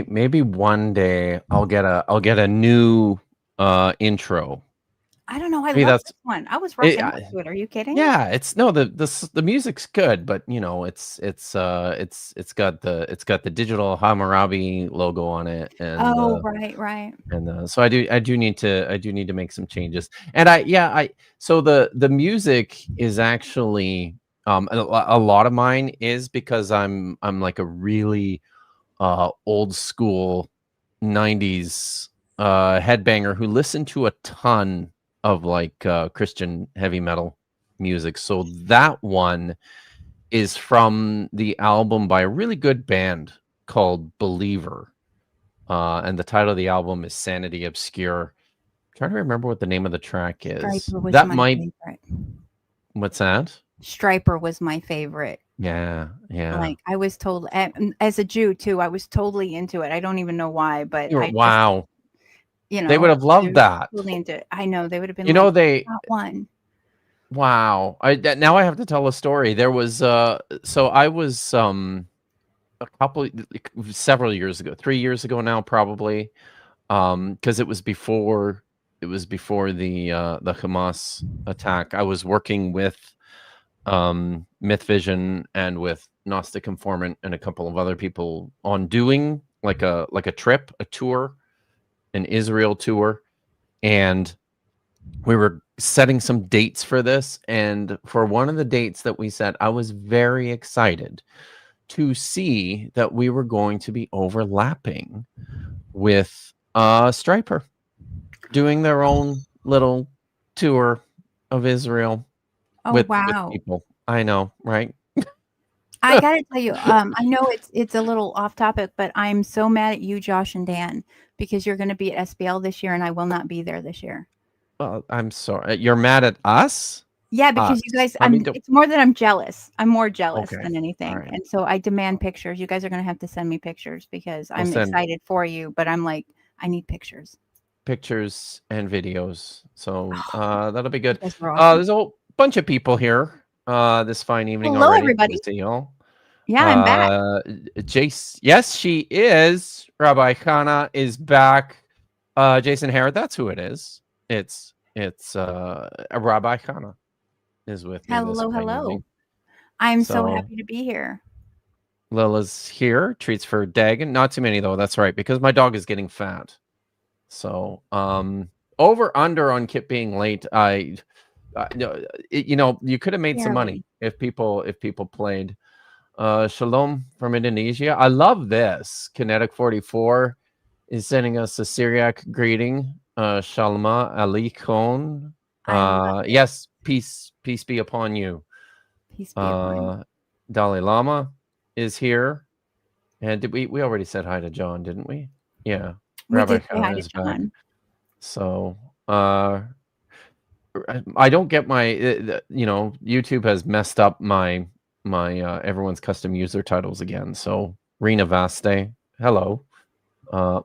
maybe one day I'll get a new intro. I don't know. I Maybe love that's this one. I was it. rocking out to it. Are you kidding? Yeah, it's no the music's good, but it's got the digital Hammurabi logo on it, Oh, right. and so I do need to make some changes. And so the music is actually a lot of mine is because I'm like a really old school 90s headbanger who listened to a ton of like Christian heavy metal music. So that one is from the album by a really good band called Believer. And the title of the album is Sanity Obscure. I'm trying to remember what the name of the track is. Striper was That my might favorite. What's that? Striper was my favorite. Yeah. Like I was told as a Jew too, I was totally into it. I don't even know why, but I just, Wow. They would have I loved was that. totally into it. I know they would have been like, not one. Wow. Now I have to tell a story. There was so I was several years ago, 3 years ago now probably, because it was before the Hamas attack. I was working with Myth Vision and with Gnostic Informant and a couple of other people on doing like a trip, a tour, an Israel tour, and we were setting some dates for this. And for one of the dates that we set, I was very excited to see that we were going to be overlapping with Striper doing their own little tour of Israel with people. I know, right? I gotta tell you, I know it's a little off topic, but I'm so mad at you, Josh and Dan, because you're going to be at SBL this year, and I will not be there this year. Well, I'm sorry. You're mad at us? Yeah, because you guys, it's more that I'm jealous. I'm more jealous than anything. Right. And so I demand pictures. You guys are going to have to send me pictures because I'm excited for you, but I'm like, I need pictures. Pictures and videos. So that'll be good. Awesome. There's a whole bunch of people here this fine evening Hello, already. everybody. Good to see y'all. Yeah, I'm back. Jace, yes, she is. Rabbi Chana is back. Jason Harrod, that's who it is. It's Rabbi Chana is with me. Hello. I'm so happy to be here. Lila's here. Treats for Dagon. Not too many though. That's right, because my dog is getting fat. So over under on Kipp being late. You could have made some money if people played. Shalom from Indonesia. I love this. Kinetic 44 is sending us a Syriac greeting. Shalma Alikon. Yes, peace be upon you. Peace be upon you. Dalai Lama is here. And did we already said hi to John, didn't we? Yeah. Rabbi Chana is back. So I don't get my YouTube has messed up my everyone's custom user titles again. So Rena Vaste, hello.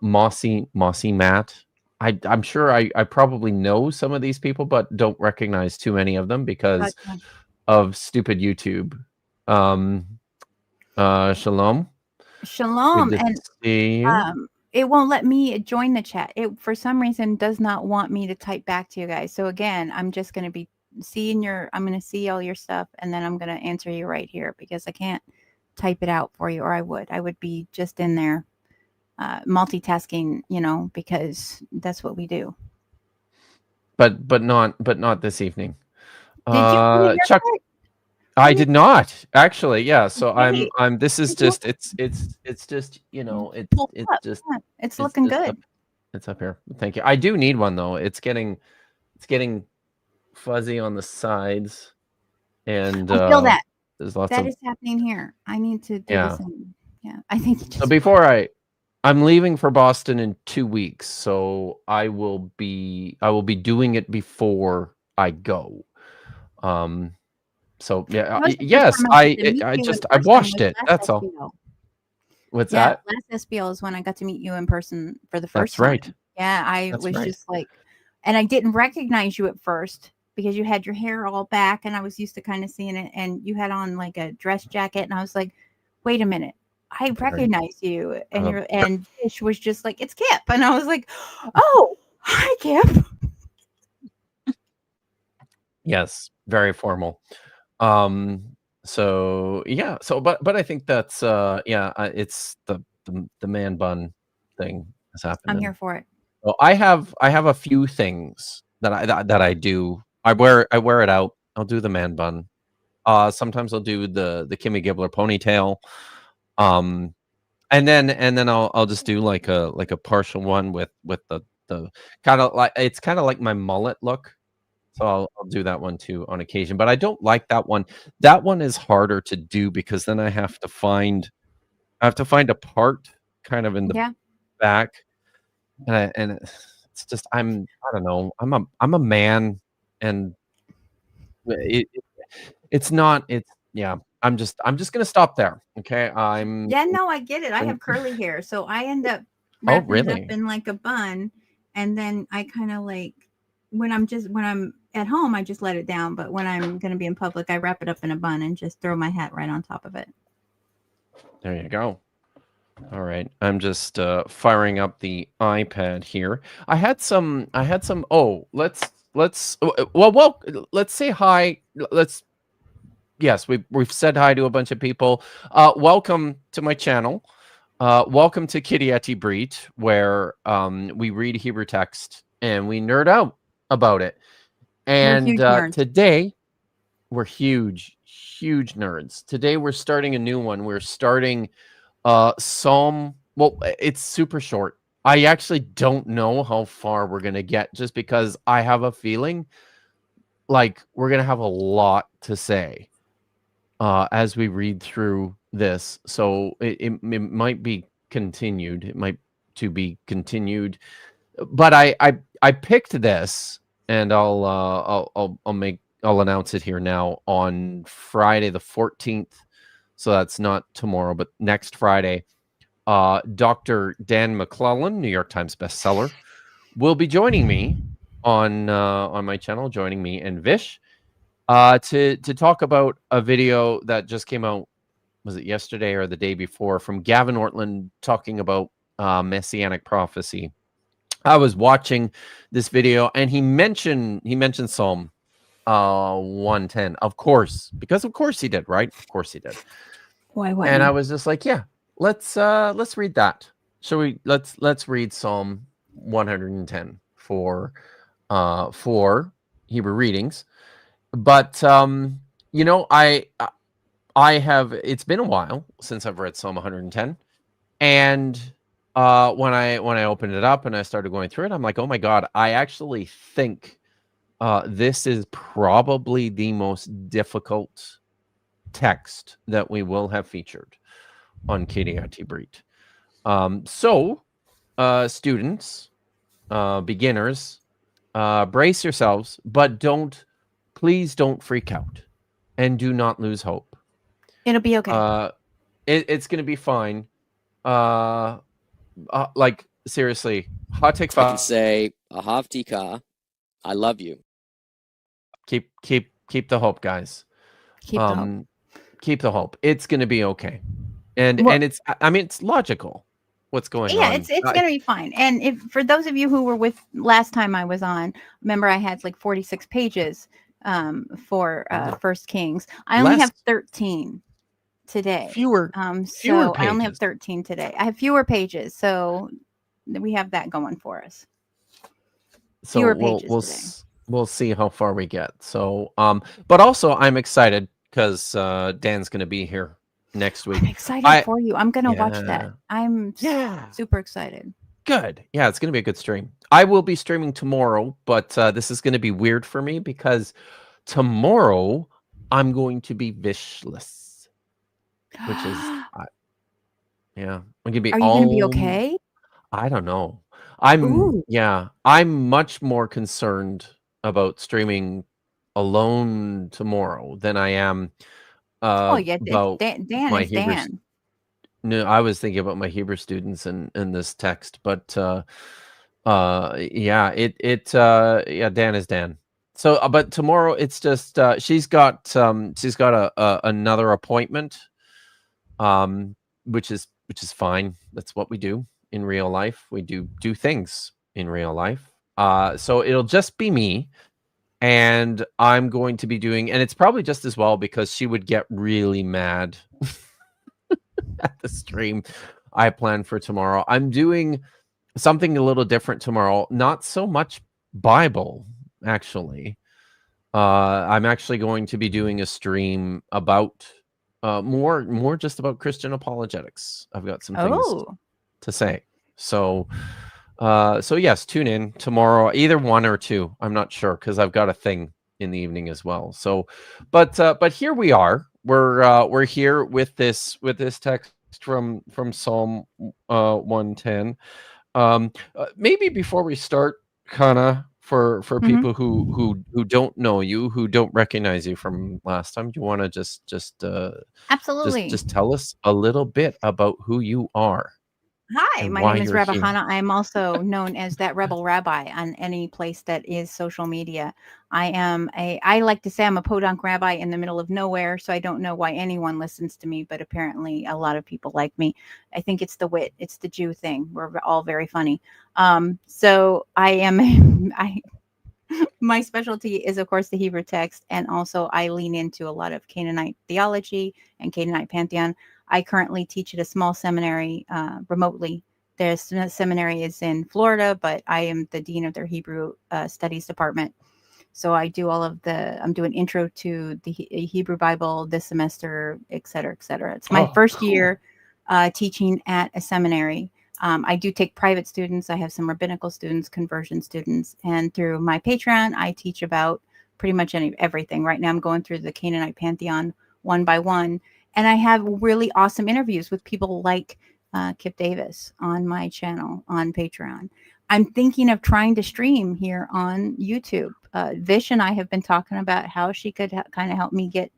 Mossy Matt. I'm sure I probably know some of these people, but don't recognize too many of them because of stupid YouTube. Shalom. Shalom. And see you. It won't let me join the chat. It for some reason does not want me to type back to you guys. So again, I'm just going to be I'm going to see all your stuff and then I'm going to answer you right here because I can't type it out for you, or I would be just in there multitasking, because that's what we do. But not this evening. Did you Chuck? I did not actually. Yeah. So I'm. This is just. It's just. It's looking good. It's up here. Thank you. I do need one though. It's getting fuzzy on the sides, and I feel that. There's lots that is happening here. I need to do the same. Yeah. I think. So before I'm leaving for Boston in 2 weeks, so I will be doing it before I go. So yeah, yes, I watched it. That's all. What's that? Last SBL is when I got to meet you in person for the first time. That's right. Yeah, I was just like, and I didn't recognize you at first because you had your hair all back, and I was used to kind of seeing it, and you had on like a dress jacket, and I was like, wait a minute, I recognize you, and Uh, and Fish was just like, it's Kipp, and I was like, oh, hi Kipp. yes, very formal. So yeah, but I think that's it's the man bun thing is I'm here happening. for it. Well, I have a few things that I do. I wear it out. I'll do the man bun. Sometimes I'll do the Kimmy Gibbler ponytail. Um, and then I'll just do like a partial one with the kind of like it's kind of like my mullet look. So I'll do that one too on occasion, but I don't like that one. That one is harder to do because then I have to find a part kind of in the Yeah. back, and it's just I don't know. I'm a man, and it's not it's yeah. I'm just gonna stop there. Okay. Yeah, no, I get it. I have curly hair, so I end up Oh, wrapping it up really? in like a bun, and then I kind of like when I'm at home, I just let it down, but when I'm going to be in public, I wrap it up in a bun and just throw my hat right on top of it. There you go. All right. I'm just firing up the iPad here. I had some well, let's say hi. Let's Yes, we've said hi to a bunch of people. Welcome to my channel. Welcome to Ibrit, where we read Hebrew text and we nerd out about it. We're And huge nerds. today we're huge nerds. Today we're starting a new one. We're starting Psalm. Well, it's super short. I actually don't know how far we're gonna get, just because I have a feeling like we're gonna have a lot to say as we read through this. So it might be continued. It might to be continued. But I picked this, and I'll announce it here now on Friday the 14th. So that's not tomorrow, but next Friday. Dr. Dan McClellan, New York Times bestseller, will be joining me on my channel, joining me and Vish to talk about a video that just came out. Was it yesterday or the day before, from Gavin Ortland talking about messianic prophecy? I was watching this video, and he mentioned Psalm 110, of course, because of course he did, right? Of course he did. Why And I wouldn't was just like, yeah, let's read that. Shall we? Let's read Psalm 110 for Hebrew readings. But I have, it's been a while since I've read Psalm 110, and when I opened it up and I started going through it, I'm like, oh my god, I actually think this is probably the most difficult text that we will have featured on Ibrit. So students, beginners, brace yourselves, but please don't freak out, and do not lose hope. It'll be okay. It's gonna be fine. Like, seriously, hot take I can 5. say, Ahavtika, I love you. Keep the hope, guys. Keep the hope. Keep the hope. It's gonna be okay. And Well, it's, I mean, it's logical what's going yeah, on. it's gonna be fine. And if for those of you who were with last time I was on, remember I had like 46 pages for First Kings. I only have 13 today. Fewer so I only have pages. 13 today. I have fewer pages, so we have that going for us. So Fewer pages today. we'll see how far we get. So but also I'm excited because Dan's gonna be here next week. I'm excited for you. I'm gonna watch Yeah. that. I'm super excited. Good. Yeah, it's gonna be a good stream. I will be streaming tomorrow, but this is gonna be weird for me because tomorrow I'm going to be vishless, which is yeah. I'm gonna be Are you gonna be okay? I don't know. Ooh. I'm much more concerned about streaming alone tomorrow than I am Oh yeah, about Dan my is Hebrew. Dan. No, I was thinking about my Hebrew students in this text, but yeah, Dan is Dan. So but tomorrow it's just she's got another appointment. which is fine. That's what we do in real life. We do things in real life. So it'll just be me, and I'm going to be doing, and it's probably just as well because she would get really mad at the stream I plan for tomorrow. I'm doing something a little different tomorrow. Not so much Bible, actually. I'm actually going to be doing a stream about more just about Christian apologetics. I've got some things to say. So yes, tune in tomorrow, either one or two. I'm not sure because I've got a thing in the evening as well. So, but here we are. We're here with this text from Psalm 110. Maybe before we start, Kana, for people who don't know you, who don't recognize you from last time, do you want to just Absolutely. just tell us a little bit about who you are? Hi, and my why name is you're Rabbi here. Chana. I'm also known as that Rebel Rabbi on any place that is social media. I like to say I'm a podunk rabbi in the middle of nowhere, so I don't know why anyone listens to me, but apparently a lot of people like me. I think it's the wit. It's the Jew thing. We're all very funny. So I am, my specialty is, of course, the Hebrew text, and also I lean into a lot of Canaanite theology and Canaanite pantheon. I currently teach at a small seminary remotely. Their seminary is in Florida, but I am the dean of their Hebrew studies department. So I do I'm doing intro to the Hebrew Bible this semester, et cetera, et cetera. It's my first year teaching at a seminary. I do take private students. I have some rabbinical students, conversion students, and through my Patreon, I teach about pretty much everything. Right now, I'm going through the Canaanite pantheon one by one, and I have really awesome interviews with people like Kipp Davis on my channel on Patreon. I'm thinking of trying to stream here on YouTube. Vish and I have been talking about how she could kind of help me get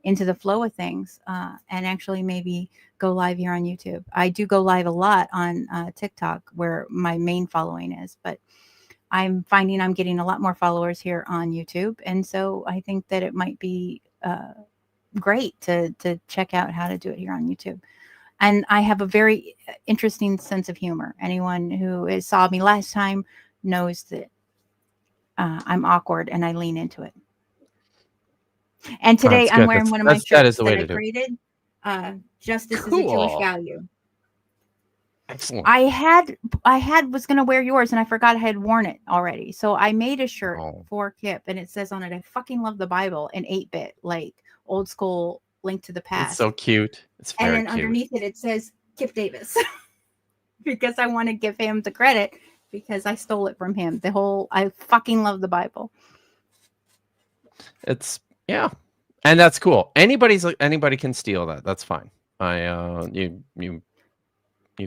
into the flow of things and actually maybe go live here on YouTube. I do go live a lot on TikTok where my main following is, but I'm finding I'm getting a lot more followers here on YouTube. And so I think that it might be great to check out how to do it here on YouTube. And I have a very interesting sense of humor. Anyone who saw me last time knows that I'm awkward and I lean into it. And today I'm wearing one of my shirts that I created. Justice is a Jewish value. Excellent. I was going to wear yours and I forgot I had worn it already. So I made a shirt for Kipp and it says on it, I fucking love the Bible in 8-bit, like old school Link to the Past. It's so cute. It's very cute. And then underneath it says Kipp Davis because I want to give him the credit because I stole it from him. I fucking love the Bible. Yeah. And that's cool. Anybody can steal that. That's fine. You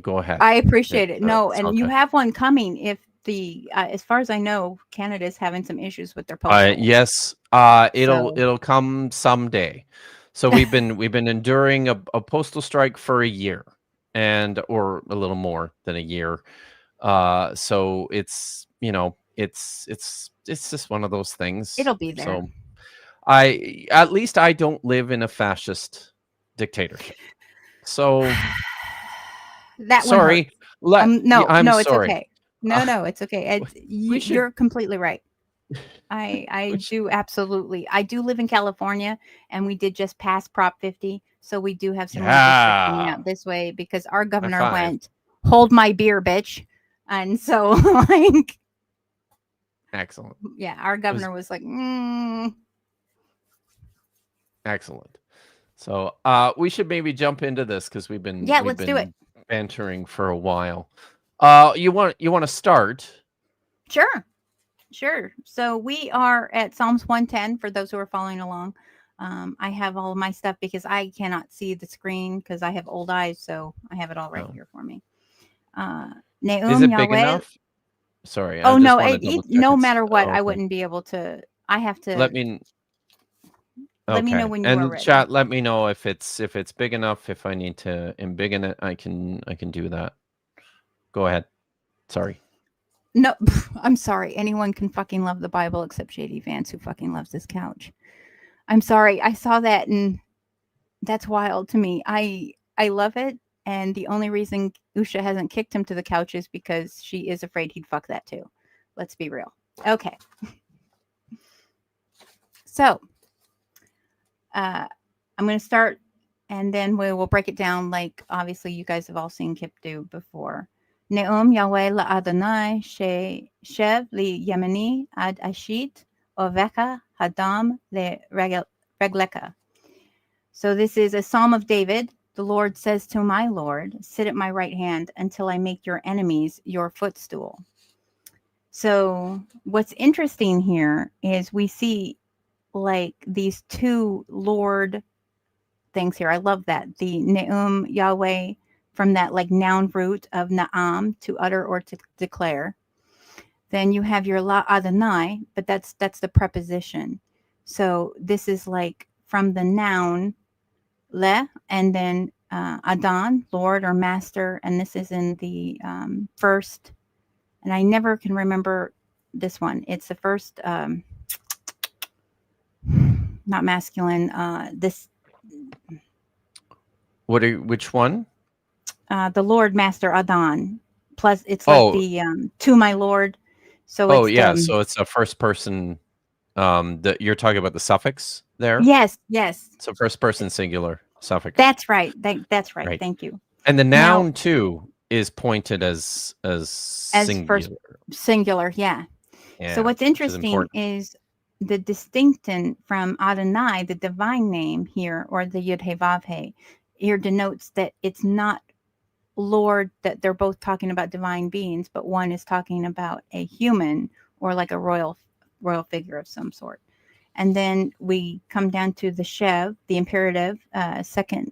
go ahead. I appreciate it. No, and you have one coming if as far as I know, Canada is having some issues with their postal. Yes. It'll come someday. So we've been enduring a postal strike for a year or a little more than a year. So it's just one of those things. It'll be there. So at least I don't live in a fascist dictatorship. So sorry. No, I'm it's sorry. okay. No, it's okay. You're completely right. I do absolutely. I do live in California, and we did just pass Prop 50, so we do have some redistricting coming out this way because our governor went, "Hold my beer, bitch," and so like, excellent. Yeah, our governor was like, Excellent. So we should maybe jump into this because we've been let's do it. Bantering for a while. You want to start? Sure. So we are at Psalms 110 for those who are following along. I have all of my stuff because I cannot see the screen because I have old eyes, so I have it all right here for me. Is it big enough? Sorry. Oh no! No matter what, I wouldn't be able to. I have to. Let me know when you are ready. Chat, let me know if it's big enough. If I need to embiggen it, I can do that. Go ahead. Sorry. No, I'm sorry. Anyone can fucking love the Bible except Shady Vance, who fucking loves this couch. I'm sorry. I saw that and that's wild to me. I love it And the only reason Usha hasn't kicked him to the couch is because she is afraid he'd fuck that too. Let's be real. Okay. So I'm going to start, and then we will break it down like obviously you guys have all seen Kipp do before. Ne'um Yahweh la'Adonai shev li Yemeni ad ashit oveka hadam le regleka. So this is a Psalm of David. The Lord says to my Lord, sit at my right hand until I make your enemies your footstool. So what's interesting here is we see like these two Lord things here. I love that. The Ne'um Yahweh, from that like noun root of Na'am, to utter or to declare. Then you have your La Adonai, but that's the preposition. So this is like from the noun Le, and then Adon, Lord or Master, and this is in the first, and I never can remember this one. It's the first, not masculine. This. Which one? The Lord, Master, Adon. Plus, it's like the to my Lord. So it's so it's a first person. That you're talking about the suffix there. Yes. So first person singular suffix. That's right. That's right. Thank you. And the noun too is pointed as singular. First singular, yeah. So what's interesting is the distinction from Adonai, the divine name here, or the Yud He Vav He, here denotes that it's not Lord, that they're both talking about divine beings, but one is talking about a human or like a royal figure of some sort. And then we come down to the Shev, the imperative, second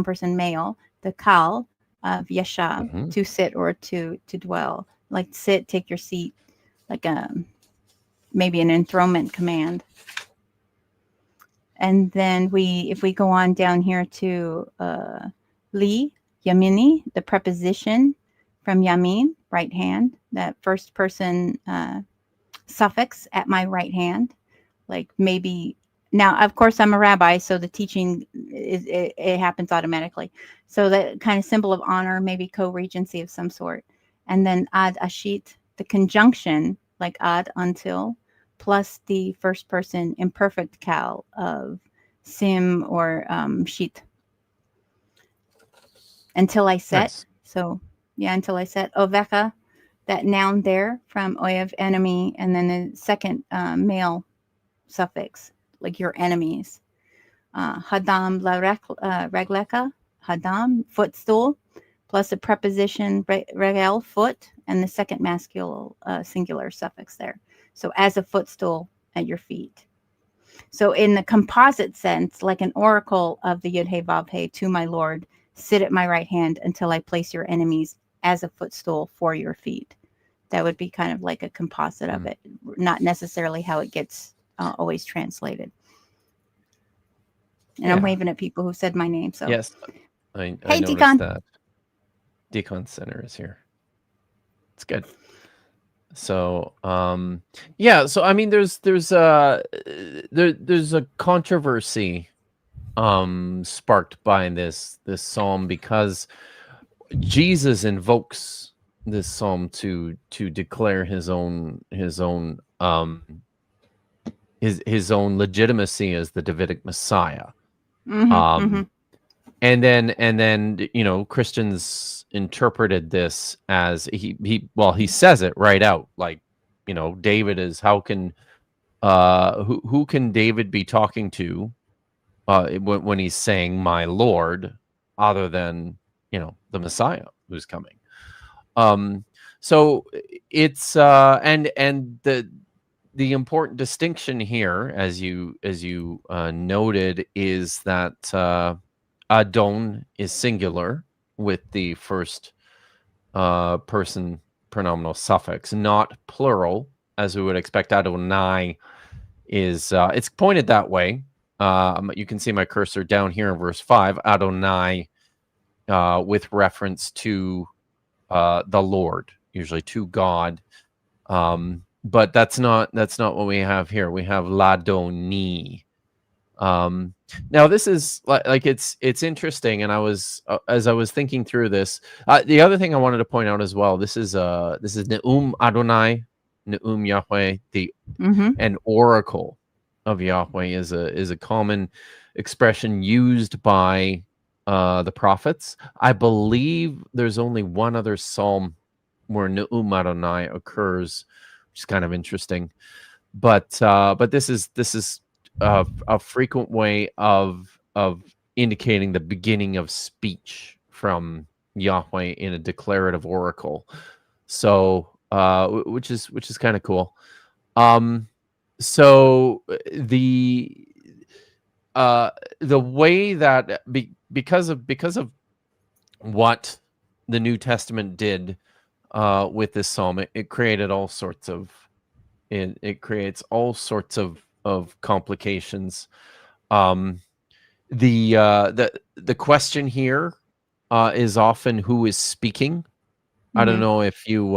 person male, the Kal of Yeshav, to sit or to dwell, like sit, take your seat, like maybe an enthronement command. And then if we go on down here to Li, Yamini, the preposition from Yamin, right hand, that first person suffix at my right hand, like maybe now, of course, I'm a rabbi, so the teaching it happens automatically. So that kind of symbol of honor, maybe co-regency of some sort. And then ad ashit, the conjunction, like ad, until, plus the first person imperfect kal of sim or shit. Until I set. Nice. So yeah, until I set. Oveka, that noun there from oyev, enemy, and then the second male suffix, like your enemies. Hadam la regleka, hadam, footstool, plus a preposition regel, foot, and the second masculine singular suffix there. So as a footstool at your feet. So in the composite sense, like an oracle of the Yud He Vav He, to my Lord, sit at my right hand until I place your enemies as a footstool for your feet. That would be kind of like a composite of it, not necessarily how it gets always translated. And I'm waving at people who said my name. So yes, I hey, noticed Deacon. that. Deacon Center is here. It's good. So so I mean, there's a controversy sparked by this psalm, because Jesus invokes this psalm to declare his own legitimacy as the Davidic Messiah. And then Christians interpreted this as he says it right out, like, David is, who can David be talking to when he's saying my Lord, other than the Messiah who's coming. So it's and the important distinction here, as you noted, is that Adon is singular with the first person pronominal suffix, not plural, as we would expect. Adonai is it's pointed that way. You can see my cursor down here in verse 5, Adonai, with reference to the Lord, usually to God. But that's not what we have here. We have Ladoni, Now this is like it's interesting, and I was as I was thinking through this. The other thing I wanted to point out as well. This is Ne'um Adonai, Ne'um Yahweh, an oracle of Yahweh is a common expression used by the prophets. I believe there's only one other psalm where Ne'um Adonai occurs, which is kind of interesting. But this is a frequent way of indicating the beginning of speech from Yahweh in a declarative oracle. So which is kind of cool. So the way that because of what the New Testament did with this psalm, it created all sorts of it creates all sorts of complications. The question here is often who is speaking. I don't know if you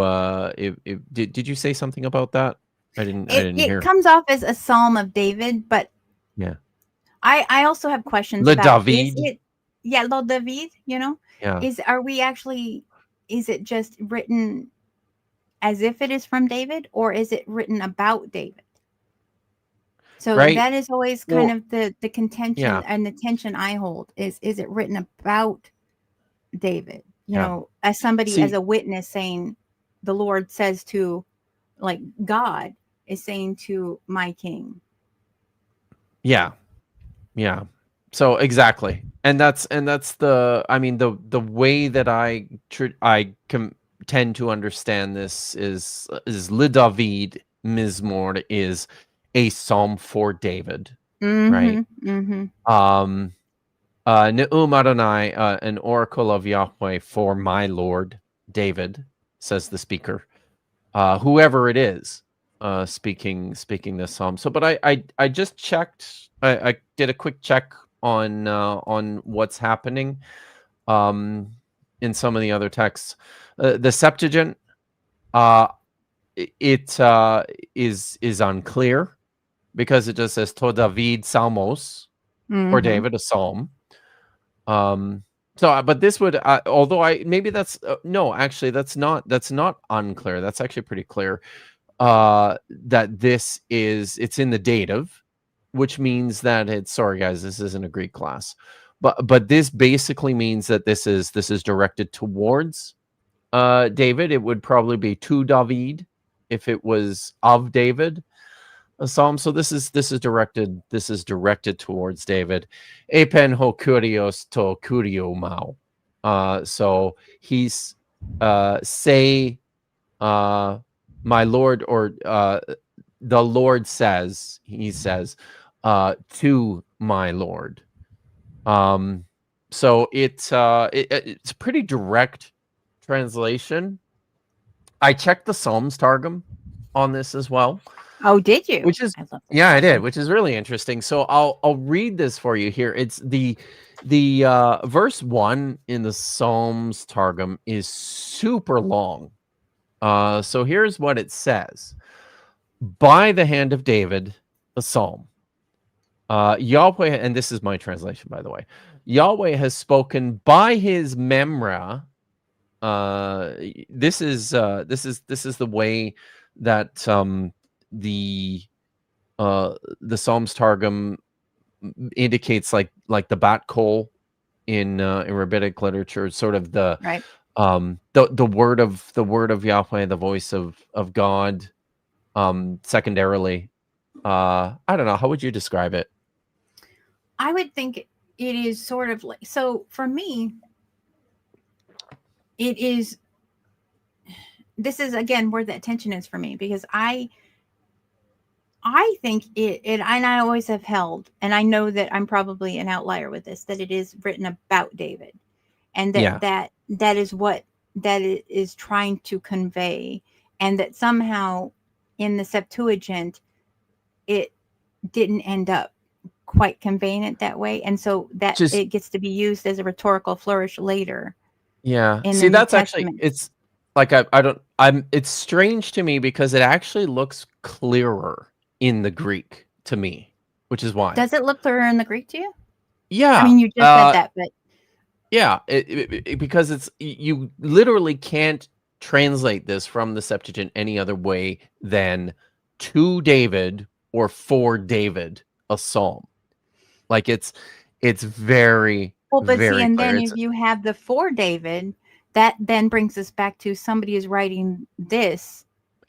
did you say something about that? I didn't hear. It comes off as a Psalm of David, but yeah, I also have questions Le about David. Le David, Yeah. Is it just written as if it is from David, or is it written about David? So Right. that is always kind of the contention and the tension I hold is it written about David? As somebody, as a witness saying, the Lord says to, like, God is saying to my king. Yeah. So exactly, and that's the way that I tend to understand this is Le David Mizmor is a psalm for David, right? Ne'um Adonai, an oracle of Yahweh for my Lord David, says the speaker, whoever it is, speaking this psalm. So, but I just checked. I did a quick check on what's happening in some of the other texts. The Septuagint, it is unclear because it just says To David Salmos, for David, a psalm. So, but this would, although maybe that's no, actually that's not unclear. That's actually pretty clear. That it's in the dative, which means that it's, sorry guys, this isn't a Greek class, but this basically means that this is directed towards David. It would probably be to David if it was of David, a psalm. So this is directed towards David. Epen ho kurios to kurio mao. So he's say my Lord, or the Lord says, he says, to my Lord. So it's a pretty direct translation. I checked the Psalms Targum on this as well. Oh, did you? Which is, I did, which is really interesting. So I'll read this for you here. It's the verse 1 in the Psalms Targum is super long. So here's what it says. By the hand of David, a psalm. Yahweh, and this is my translation, by the way. Yahweh has spoken by his memra. This is the way that the Psalms Targum indicates, like the bat kol in rabbinic literature, sort of the right. The word of Yahweh, the voice of God. Secondarily, I don't know, how would you describe it? I would think it is sort of like, so for me, it is, this is again where the tension is for me, because I think it, and I always have held, and I know that I'm probably an outlier with this, that it is written about David, and that is what that it is trying to convey, and that somehow in the Septuagint it didn't end up quite conveying it that way, and so that it gets to be used as a rhetorical flourish later. Yeah. See, that's actually, it's like it's strange to me because it actually looks clearer in the Greek to me, which is why. Does it look clearer in the Greek to you? Yeah. I mean, you just said that, but yeah, because it's you literally can't translate this from the Septuagint any other way than to David or for David, a psalm. Like it's very but see, very and clear. then It's if you have the for David, that then brings us back to somebody is writing this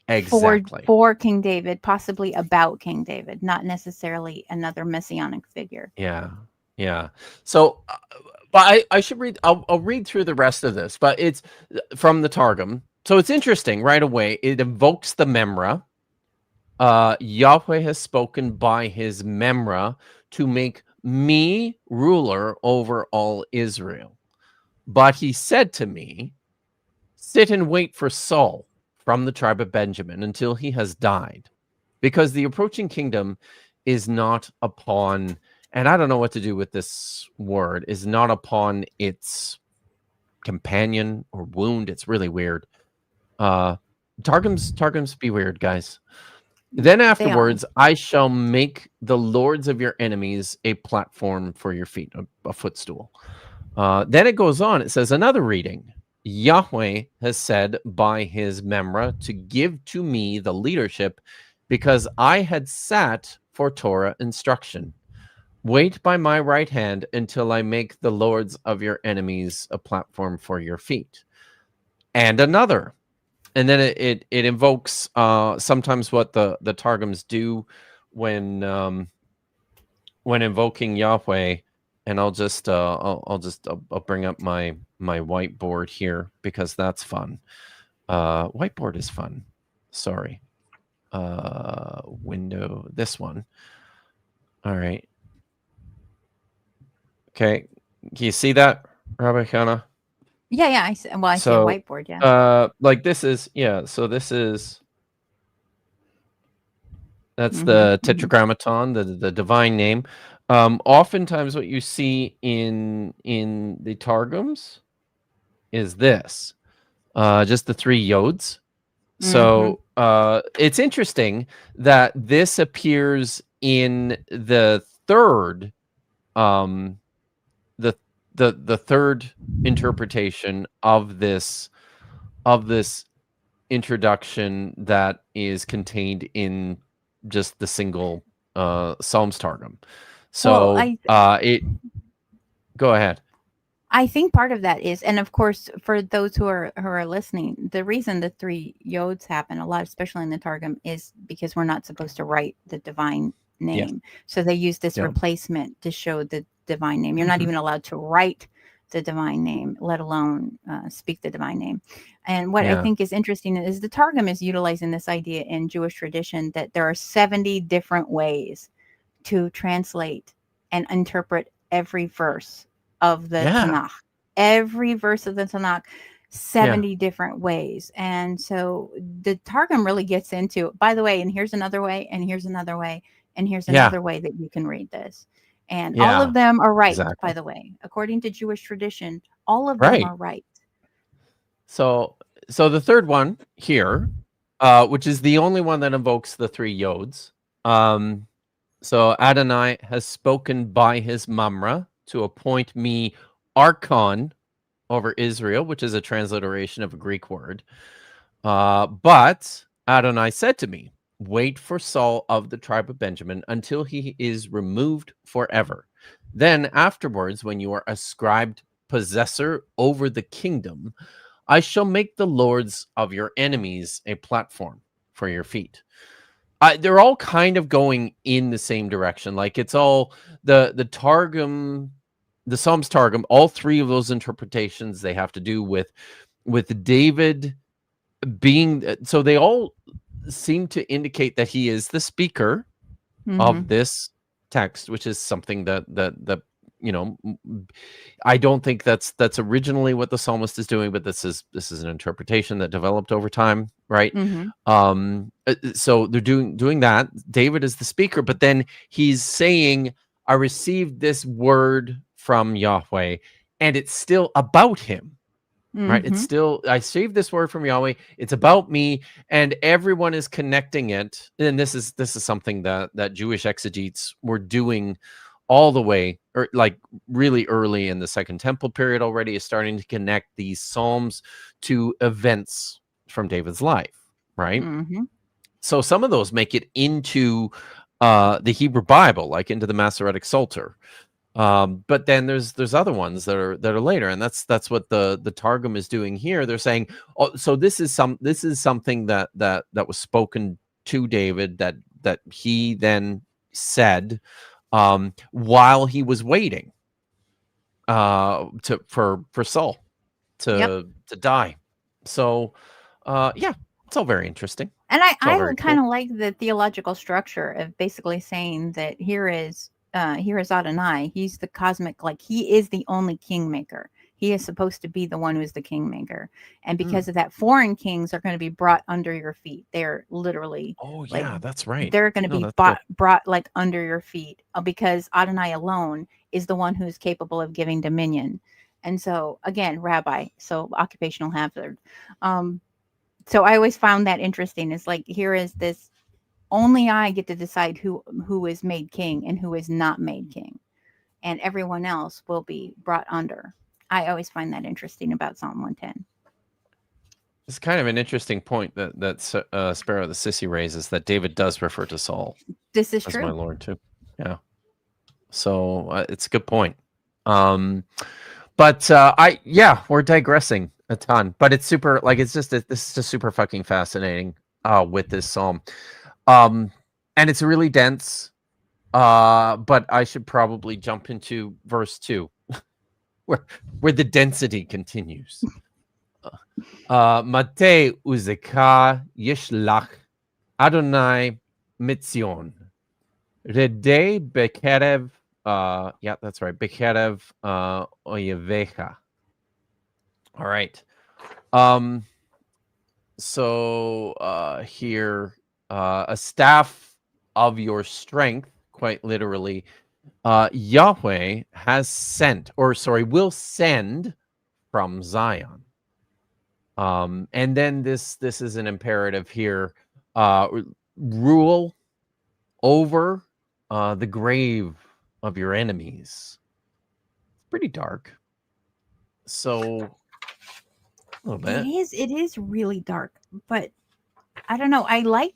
exactly for King David, possibly about King David, not necessarily another messianic figure. Yeah. So, but I should read. I'll read through the rest of this, but it's from the Targum. So it's interesting right away. It invokes the Memra. Yahweh has spoken by his Memra to make me ruler over all Israel. But he said to me, sit and wait for Saul from the tribe of Benjamin until he has died, because the approaching kingdom is not upon, and I don't know what to do with this word, is not upon its companion or wound. It's really weird. Targums be weird, guys. Then afterwards, I shall make the lords of your enemies a platform for your feet, a footstool. Then it goes on. It says another reading. Yahweh has said by his Memra to give to me the leadership because I had sat for Torah instruction. Wait by my right hand until I make the lords of your enemies a platform for your feet. And another. And then it invokes sometimes what the Targums do when invoking Yahweh. And I'll just I'll bring up my whiteboard here because that's fun. Whiteboard is fun. Sorry. Window, this one. All right. Okay. Can you see that, Rabbi Chana? Yeah. I see a whiteboard. Yeah. Like this is, yeah. So this is, that's the Tetragrammaton, the divine name. Oftentimes what you see in the Targums is this, just the 3 yods. So it's interesting that this appears in the third, the third interpretation of this introduction that is contained in just the single Psalms Targum. So it go ahead. I think part of that is, and of course, for those who are listening, the reason the 3 yods happen a lot, especially in the Targum, is because we're not supposed to write the divine name. Yeah. So they use this replacement to show the divine name. You're not even allowed to write the divine name, let alone speak the divine name. And what I think is interesting is the Targum is utilizing this idea in Jewish tradition that there are 70 different ways to translate and interpret every verse of the Tanakh. Every verse of the Tanakh, 70 different ways. And so the Targum really gets into, by the way, and here's another way, and here's another way, and here's another way that you can read this. And all of them are right, by the way. According to Jewish tradition, all of them are right. So the third one here, which is the only one that invokes the 3 yods. So Adonai has spoken by his Mamra to appoint me Archon over Israel, which is a transliteration of a Greek word. But Adonai said to me, wait for Saul of the tribe of Benjamin until he is removed forever. Then afterwards, when you are ascribed possessor over the kingdom, I shall make the lords of your enemies a platform for your feet. They're all kind of going in the same direction. Like it's all the Targum, the Psalms Targum, all 3 of those interpretations, they have to do with David being, so they all seem to indicate that he is the speaker of this text, which is something that I don't think that's originally what the psalmist is doing, but this is an interpretation that developed over time, right? So they're doing that. David is the speaker, but then he's saying, I received this word from Yahweh, and it's still about him. right? It's still, I saved this word from Yahweh. It's about me, and everyone is connecting it. And this is something that Jewish exegetes were doing all the way, or like really early in the Second Temple period already, is starting to connect these psalms to events from David's life, right? So some of those make it into the Hebrew Bible, like into the Masoretic Psalter. But then there's other ones that are later, and that's what the Targum is doing here. They're saying, oh, so this is something that was spoken to David that he then said while he was waiting for Saul to die. So yeah, it's all very interesting. And I very kind of cool. like the theological structure of basically saying that here is Adonai. He's the cosmic, like he is the only kingmaker. He is supposed to be the one who is the kingmaker. And because of that, foreign kings are going to be brought under your feet. They're literally, Oh like, yeah, that's right. they're going to No, be that's good. brought like under your feet because Adonai alone is the one who's capable of giving dominion. And so again, rabbi, so occupational hazard. So I always found that interesting. It's like, here is this, only I get to decide who is made king and who is not made king, and everyone else will be brought under. I always find that interesting about Psalm 110. It's kind of an interesting point that Sparrow the Sissy raises, that David does refer to Saul This is as true. my Lord too. Yeah. So it's a good point. But we're digressing a ton, but it's super, like, this is just super fucking fascinating with this psalm. And it's really dense. But I should probably jump into verse 2 where the density continues. Mate uzeka yishlach Adonai mitzion. Rede bekerev, yeah, that's right. Bekerev oyevecha. All right. So here, a staff of your strength, quite literally, Yahweh has sent, or sorry, will send from Zion. And then this is an imperative here. Rule over the grave of your enemies. It's pretty dark. So a little bit. It is really dark, but I don't know. I like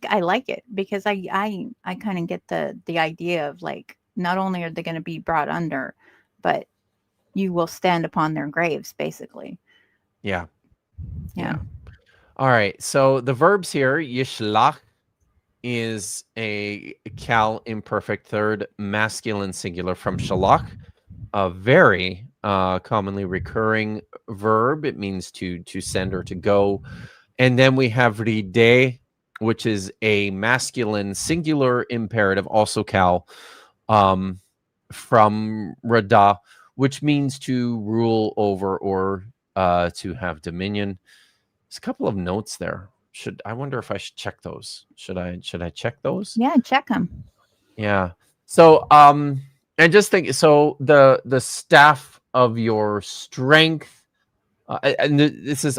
it because I kind of get the idea of, like, not only are they going to be brought under, but you will stand upon their graves, basically. Yeah. All right. So the verbs here, yishlach, is a cal imperfect third masculine singular from shalach, a very commonly recurring verb. It means to send or to go. And then we have ride, which is a masculine singular imperative, also cal, from rada, which means to rule over or to have dominion. There's a couple of notes there. I wonder if I should check those? Should I check those? Yeah, check them. Yeah. So and just think, so the staff of your strength, and this is,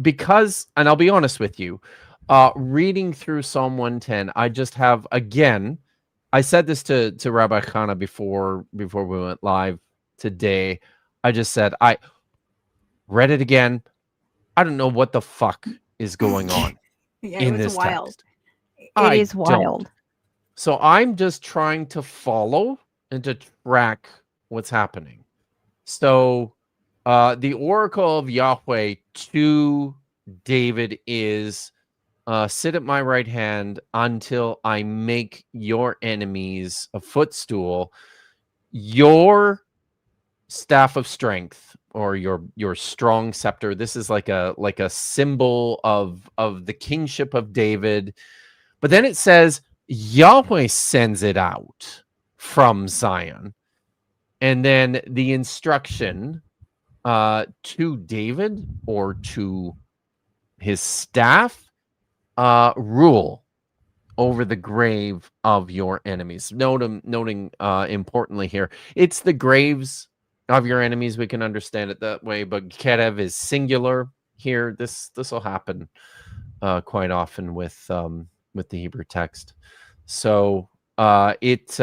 because, and I'll be honest with you, reading through Psalm 110, I just have, again, I said this to Rabbi Chana before we went live today. I just said, I read it again. I don't know what the fuck is going on in this wild. text. It is wild. So I'm just trying to follow and to track what's happening. So the oracle of Yahweh to David is, sit at my right hand until I make your enemies a footstool. Your staff of strength, or your strong scepter. This is like a symbol of the kingship of David. But then it says Yahweh sends it out from Zion. And then the instruction to David, or to his staff, rule over the grave of your enemies. Noting importantly here, it's the graves of your enemies. We can understand it that way, but kerev is singular here. This will happen quite often with the Hebrew text. So it's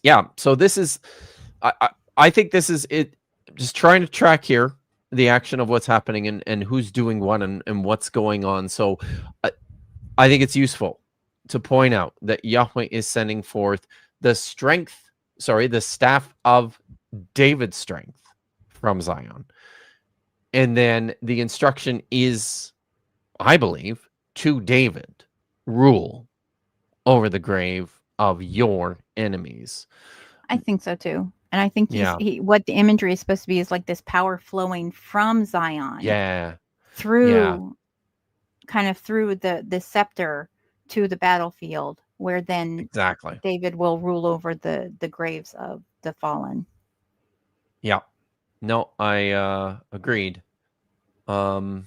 yeah. So this is I think this is it. Just trying to track here the action of what's happening and who's doing what and what's going on. So I think it's useful to point out that Yahweh is sending forth the staff of David's strength from Zion. And then the instruction is, I believe, to David, rule over the grave of your enemies. I think so too. And I think what the imagery is supposed to be is like this power flowing from Zion. Yeah. Through kind of through the scepter to the battlefield, where then exactly David will rule over the graves of the fallen. Yeah. No, I agreed. So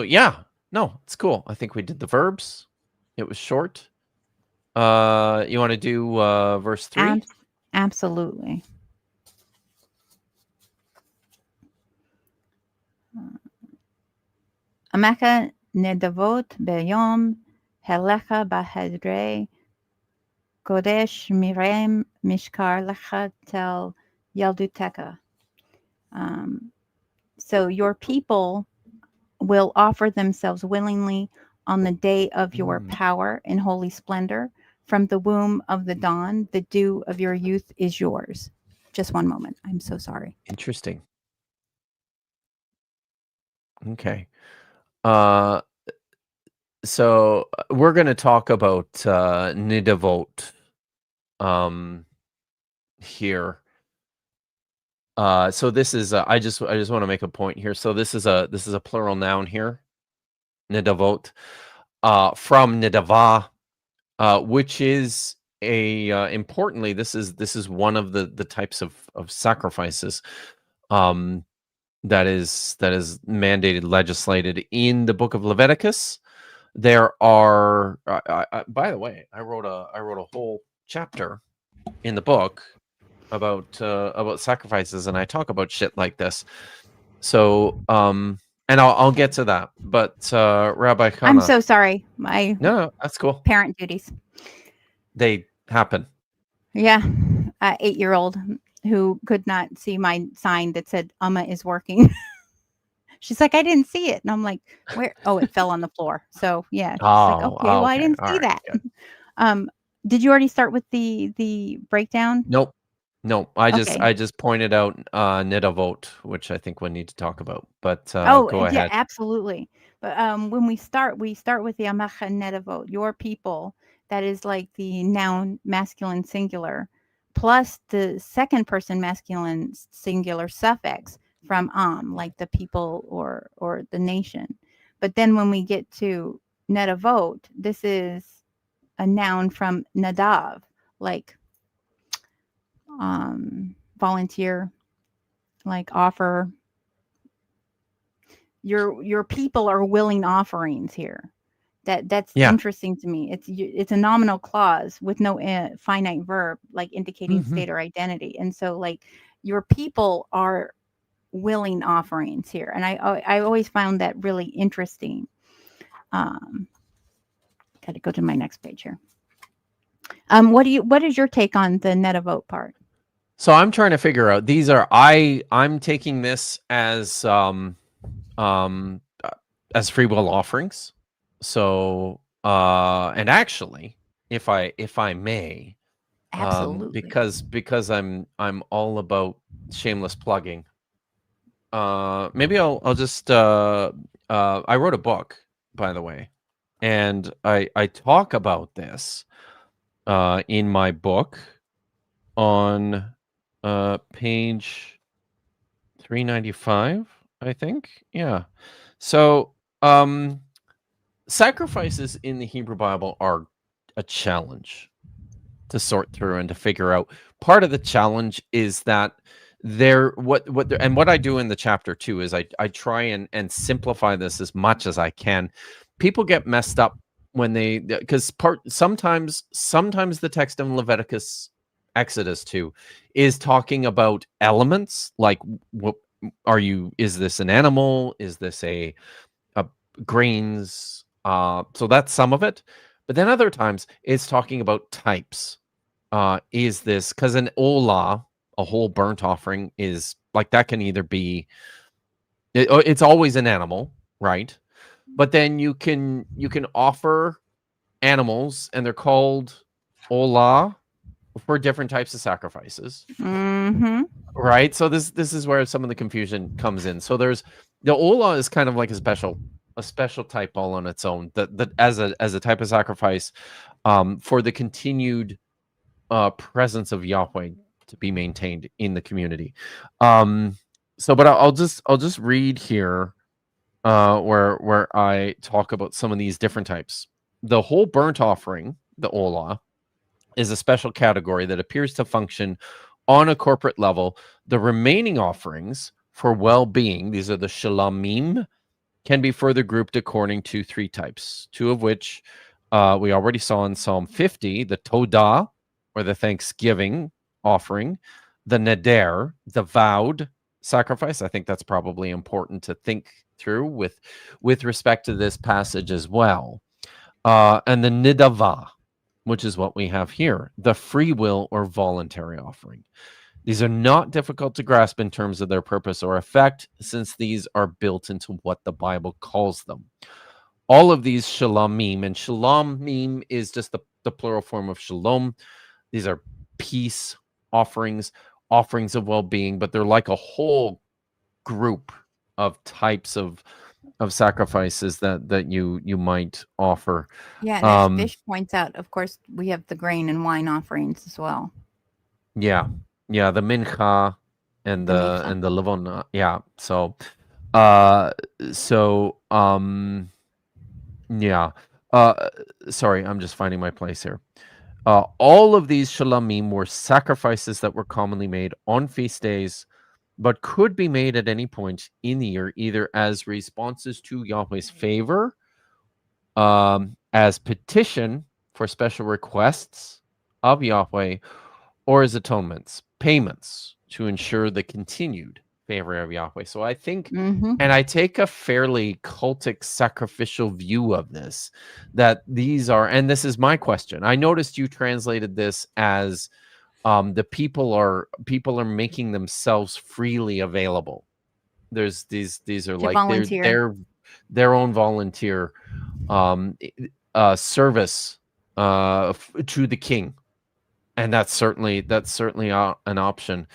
yeah, no, it's cool. I think we did the verbs. It was short. You want to do verse 3? Absolutely. Ameka nedavot beyom helecha bahedre kodesh mirem mishkar lecha tel yalduteka. So your people will offer themselves willingly on the day of your power and holy splendor. From the womb of the dawn, the dew of your youth is yours. Just one moment. I'm so sorry. Interesting. Okay. So we're going to talk about nidavot here. So this is I just want to make a point here. So this is a plural noun here, nidavot, from nidavah, which is importantly, this is one of the types of sacrifices that is mandated, legislated in the book of Leviticus. There are by the way, I wrote a whole chapter in the book about sacrifices, and I talk about shit like this. So and I'll get to that. But Rabbi Chana, I'm so sorry. No, that's cool. Parent duties. They happen. Yeah. 8-year-old who could not see my sign that said Amma is working. She's like, I didn't see it. And I'm like, where? Oh, it fell on the floor. So yeah. She's like, okay, well, I didn't see that. Did you already start with the breakdown? Nope. I just pointed out nidavot, which I think we need to talk about. But go ahead. Yeah, absolutely. But when we start with the amacha nidavot, your people. That is like the noun masculine singular, plus the second person masculine singular suffix from like the people or the nation. But then when we get to nedavot, this is a noun from nadav, like volunteer, like offer. Your people are willing offerings here. That's interesting to me. It's a nominal clause with no finite verb, like indicating state or identity. And so like your people are willing offerings here. And I always found that really interesting. Got to go to my next page here. What is your take on the nedavot part? So I'm trying to figure out, these are, I'm taking this as free will offerings. So and actually, if I may, absolutely, because I'm all about shameless plugging. Maybe I'll just I wrote a book, by the way, and I talk about this in my book on page 395, I think. Yeah. So sacrifices in the Hebrew Bible are a challenge to sort through and to figure out. Part of the challenge is that what I do in the chapter too is I try and simplify this as much as I can. People get messed up when because sometimes the text in Leviticus Exodus 2, is talking about elements like what is this an animal? Is this a grains? So that's some of it. But then other times it's talking about types. Is this because an olah, a whole burnt offering, is like that can either be it's always an animal, right? But then you can offer animals and they're called olah for different types of sacrifices. Mm-hmm. Right. So this is where some of the confusion comes in. So there's the olah is kind of like a special type all on its own that as a type of sacrifice for the continued presence of Yahweh to be maintained in the community. So but I'll just read here where I talk about some of these different types. The whole burnt offering, the olah, is a special category that appears to function on a corporate level. The remaining offerings for well-being, these are the shalamim, can be further grouped according to three types, two of which we already saw in Psalm 50, the todah, or the thanksgiving offering, the neder, the vowed sacrifice. I think that's probably important to think through with respect to this passage as well. And the nidavah, which is what we have here, the free will or voluntary offering. These are not difficult to grasp in terms of their purpose or effect, since these are built into what the Bible calls them. All of these shalamim, and shalamim is just the plural form of shalom. These are peace offerings, offerings of well-being, but they're like a whole group of types of sacrifices that you might offer. Yeah, and as Fish points out, of course, we have the grain and wine offerings as well. Yeah, the mincha and the levona. Yeah, yeah. Sorry, I'm just finding my place here. All of these shalamim were sacrifices that were commonly made on feast days, but could be made at any point in the year, either as responses to Yahweh's favor, as petition for special requests of Yahweh, or as atonements, payments to ensure the continued favor of Yahweh. So I think, and I take a fairly cultic sacrificial view of this, that these are, and this is my question. I noticed you translated this as the people are making themselves freely available. There's these are like their own volunteer service to the king, and that's certainly an option.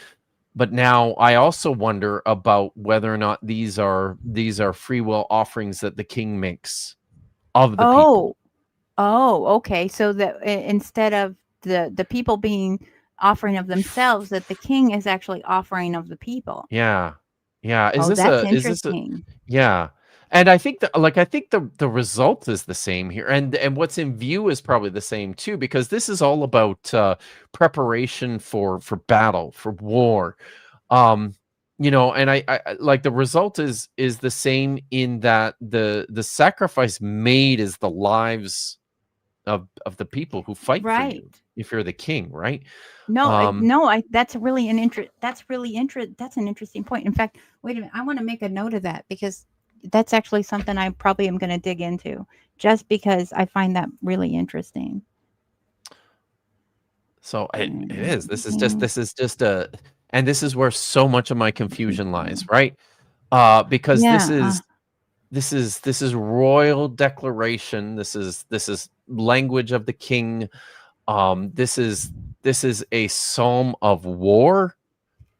But now I also wonder about whether or not these are free will offerings that the king makes of the people. Oh, okay. So that instead of the people being offering of themselves, that the king is actually offering of the people. Yeah. Is this interesting? Yeah. And I think the result is the same here, and what's in view is probably the same too, because this is all about preparation for battle, for war, and I like the result is the same in that the sacrifice made is the lives of the people who fight for you if you're the king, right? That's an interesting point. In fact, wait a minute, I want to make a note of that, because that's actually something I probably am going to dig into, just because I find that really interesting. So it is. This is just and this is where so much of my confusion lies, right? Because this is royal declaration. This is language of the king. This is a psalm of war,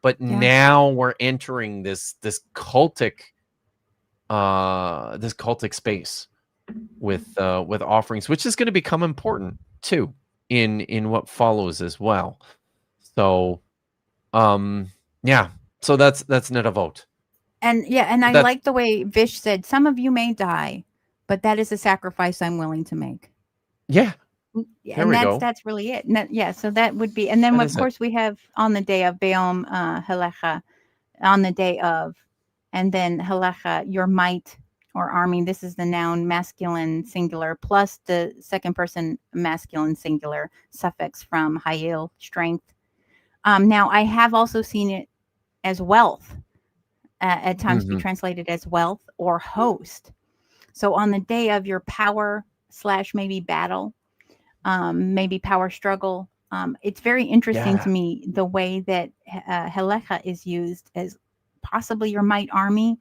but now we're entering this cultic space with offerings, which is going to become important too in what follows as well. So so that's Nedavot. And I like the way Vish said, some of you may die, but that is a sacrifice I'm willing to make. Yeah. And that's really it. So that would be, and then of course we have on the day of Beom Halecha, on the day of, and then Halecha, your might or army. This is the noun masculine singular plus the second person masculine singular suffix from Hayil, strength, Now, I have also seen it as wealth, at times be Mhm. translated as wealth or host. So on the day of your power / maybe battle, maybe power struggle, it's very interesting Yeah. to me the way that Helecha is used as possibly your might army,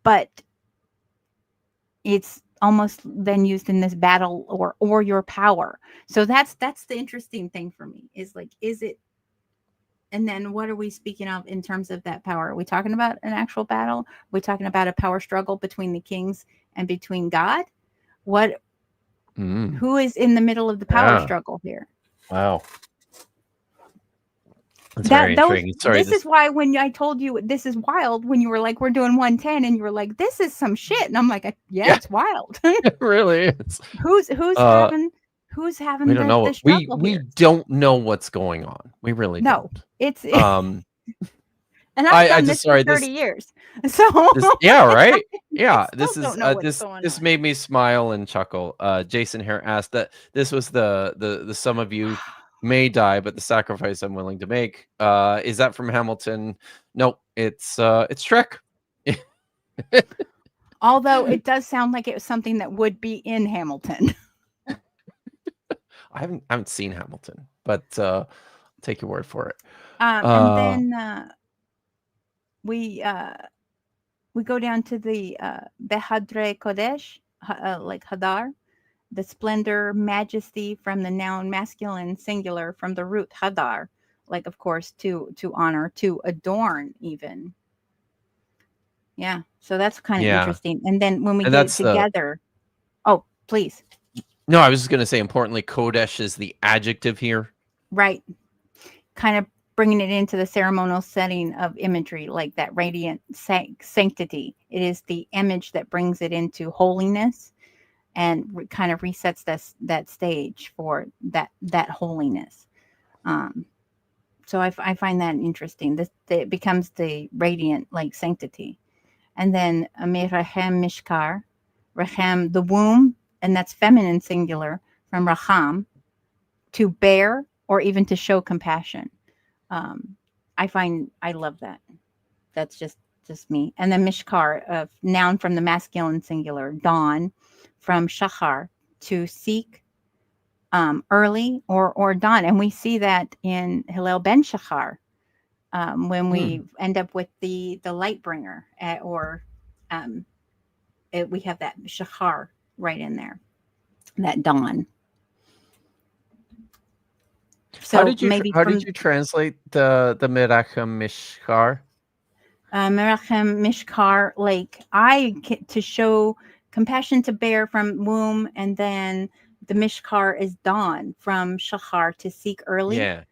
but it's almost then used in this battle or your power. So that's the interesting thing for me is like, is it, and then what are we speaking of in terms of that power? Are we talking about an actual battle? Are we talking about a power struggle between the kings and between God? What, Mm. who is in the middle of the power Yeah. struggle here? Wow. That's very intriguing. Sorry, This is why when I told you this is wild, when you were like, we're doing 110, and you were like, this is some shit. And I'm like, yeah, Yeah. it's wild. It really is. who's Uh, having we don't know the what struggle we here? don't know what's going on. We really No, don't. it's Um, and I've I done just this for sorry 30 years. So yeah, right? I Yeah, still don't know what's going this on. made me smile and chuckle. Jason here asked that this was the some of you may die, but the sacrifice I'm willing to make. Is that from Hamilton? No, it's Shrek. Although it does sound like it was something that would be in Hamilton. I haven't seen Hamilton, but take your word for it. And then we go down to the Behadre Kodesh, like Hadar, the splendor, majesty from the noun masculine singular from the root Hadar, like of course to honor, to adorn even. Yeah, so that's kind of Yeah, interesting. And then when we and get it that's the together, oh please, no. I was just gonna say, importantly, Kodesh is the adjective here. right, kind of bringing it into the ceremonial setting of imagery, like that radiant sanctity. It is the image that brings it into holiness and kind of resets that stage for that holiness. So I find that interesting. It becomes the radiant like sanctity, and then Rechem Mishkar, Rechem the womb, and that's feminine singular from Racham, to bear or even to show compassion. I love that. That's just me. And then Mishkar, noun from the masculine singular, dawn, from Shachar, to seek, early or dawn. And we see that in Hillel ben Shachar, when we end up with the light bringer, or we have that Shachar right in there, that dawn. So How did you translate the Merachem Mishkar? Merachem Mishkar, like to show compassion, to bear from womb, and then the Mishkar is dawn from Shachar, to seek early. Yeah.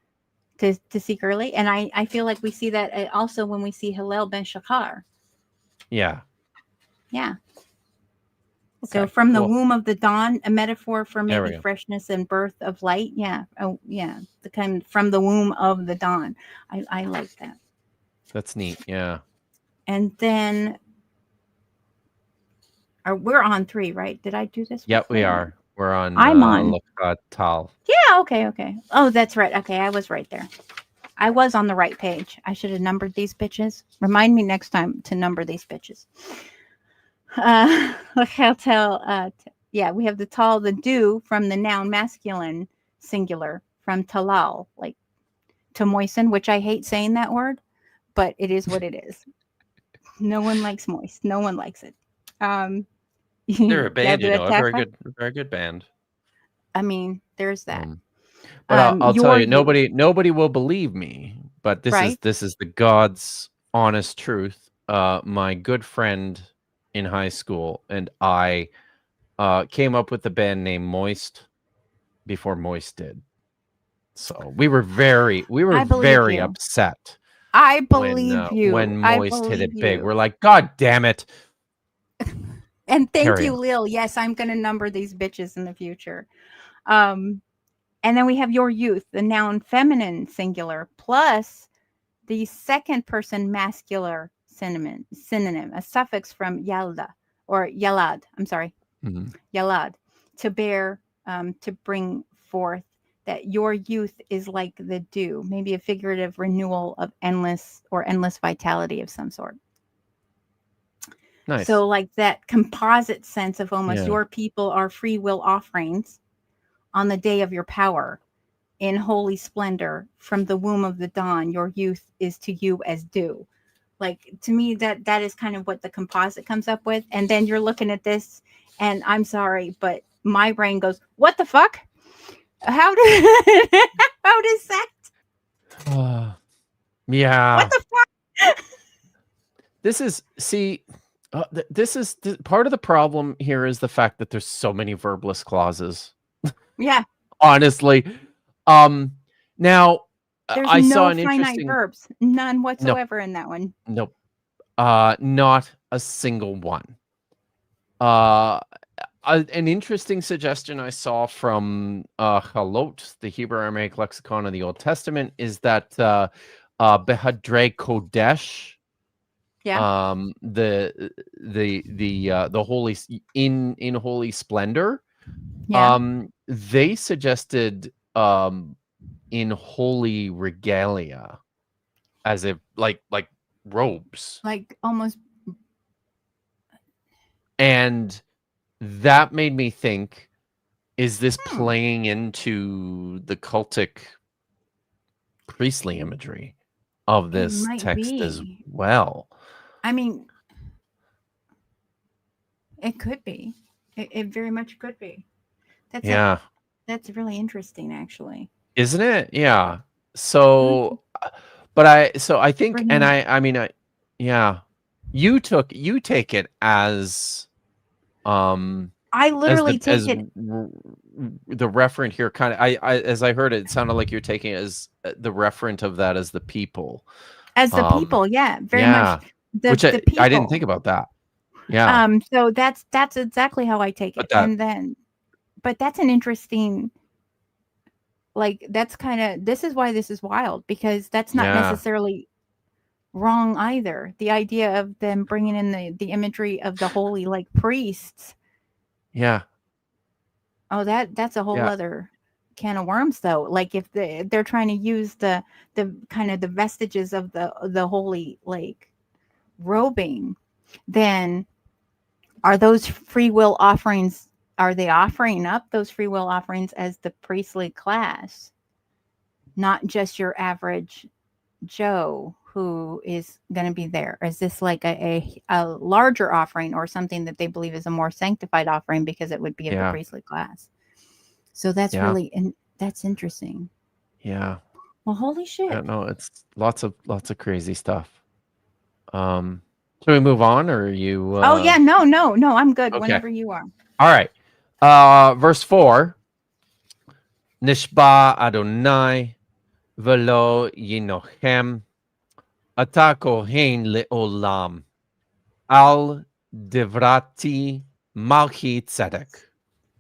To seek early. And I feel like we see that also when we see Hillel ben Shachar. Yeah. Yeah. Okay, so from the cool. womb of the dawn, a metaphor for There maybe we go. freshness and birth of light. Yeah. Oh, yeah. The kind from the womb of the dawn. I like that. That's neat. Yeah. And then we're on 3, right? Did I do this? Yep, we before? are. We're on I'm on. Tal. Yeah. Okay. Oh, that's right. Okay. I was right there. I was on the right page. I should have numbered these bitches. Remind me next time to number these bitches. Yeah, we have the tal, the dew, from the noun masculine singular, from talal, like to moisten, which I hate saying that word, but it is what it is. No one likes moist. No one likes it. They're a band, a very Yabu good band. I mean, there's that. But I'll tell you, youth. nobody will believe me, but this Right? is the God's honest truth. My good friend in high school and I came up with the band name Moist before Moist did. So we were very upset. I believe you. When Moist hit it big. You. We're like, God damn it. And thank you, Lil. Yes, I'm going to number these bitches in the future. And then we have your youth, the noun feminine singular, plus the second person masculine synonym, a suffix from yalda or yalad. I'm sorry. Yalad, to bear, to bring forth that your youth is like the dew, maybe a figurative renewal of endless vitality of some sort. Nice. So like that composite sense of almost Yeah. your people are free will offerings on the day of your power in holy splendor from the womb of the dawn. Your youth is to you as dew. Like, to me, that is kind of what the composite comes up with. And then you're looking at this, and I'm sorry, but my brain goes, what the fuck? How does that? Yeah. What the fuck? This is part of the problem here is the fact that there's so many verbless clauses. Yeah. Honestly, now There's I no saw an finite interesting verbs, none whatsoever in that one. Nope. Not a single one. An interesting suggestion I saw from Halot, the Hebrew Aramaic lexicon of the Old Testament, is that Behadrei Kodesh, Yeah. the holy in holy splendor, Yeah. they suggested in holy regalia, as if like robes, Like almost. and that made me think, is this Hmm. playing into the cultic priestly imagery of this might text as be. well? I mean, it could be. It very much could be. Yeah. That's really interesting, actually. Isn't it? Yeah. So, but I think, Bring and it. I mean, yeah, you take it as, I literally take as it the referent here, kind of, I as I heard it, it sounded like you're taking it as the referent of that as the people. as the people. Yeah, very Yeah. much. Which The people. I didn't think about that. Yeah. So that's exactly how I take it. But that, And then, but that's an interesting, like, that's kind of, this is why this is wild, because that's not yeah. necessarily wrong either. The idea of them bringing in the imagery of the holy, like, priests. Yeah. Oh, that's a whole Yeah. other can of worms, though. Like, if they're trying to use the kind of the vestiges of the holy, like, robing, then are those free will offerings, are they offering up those free will offerings as the priestly class, not just your average Joe who is going to be there? Or is this like a larger offering, or something that they believe is a more sanctified offering because it would be of the Yeah. priestly class? So that's Yeah. really, and that's interesting. Yeah. Well, holy shit. I don't know. It's lots of crazy stuff. Should we move on, or are you? Oh yeah, no, I'm good. Okay. Whenever you are. All right. Verse 4. Nishba Adonai velo yinochem ata kohen leolam al devrati malchi tzedek.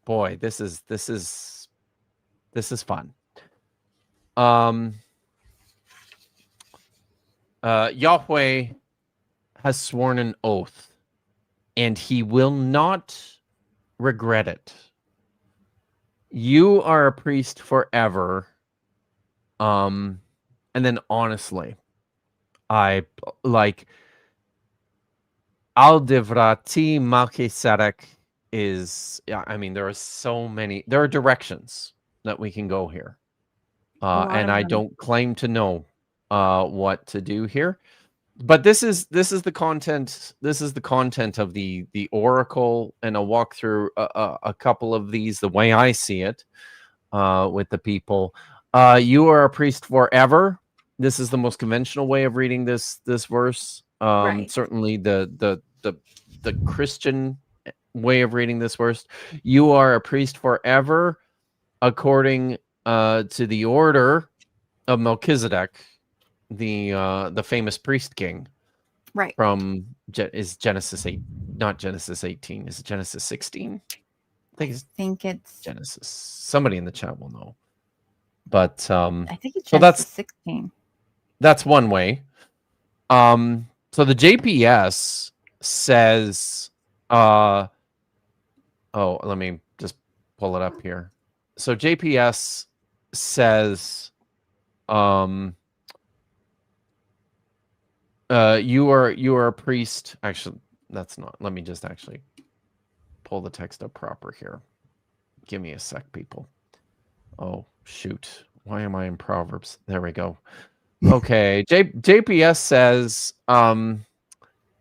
Boy, this is fun. Yahweh has sworn an oath, and he will not regret it. You are a priest forever. And then honestly, I like Al Devrati Melchizedek is, yeah, I mean, there are directions that we can go here. And I don't claim to know what to do here. But this is the content. This is the content of the oracle, and I'll walk through a couple of these the way I see it with the people. You are a priest forever. This is the most conventional way of reading this verse. Right. Certainly the Christian way of reading this verse. You are a priest forever, according to the order of Melchizedek, the famous priest king, Right. from is Genesis 8, not Genesis 18. Is it Genesis 16? I think it's Genesis. Somebody in the chat will know. But I think it's Genesis 16. That's one way. So the JPS says, oh, let me just pull it up here. So JPS says, you are a priest. Actually, that's not. Let me just actually pull the text up proper here. Give me a sec, people. Oh, shoot. Why am I in Proverbs? There we go. Okay. JPS says,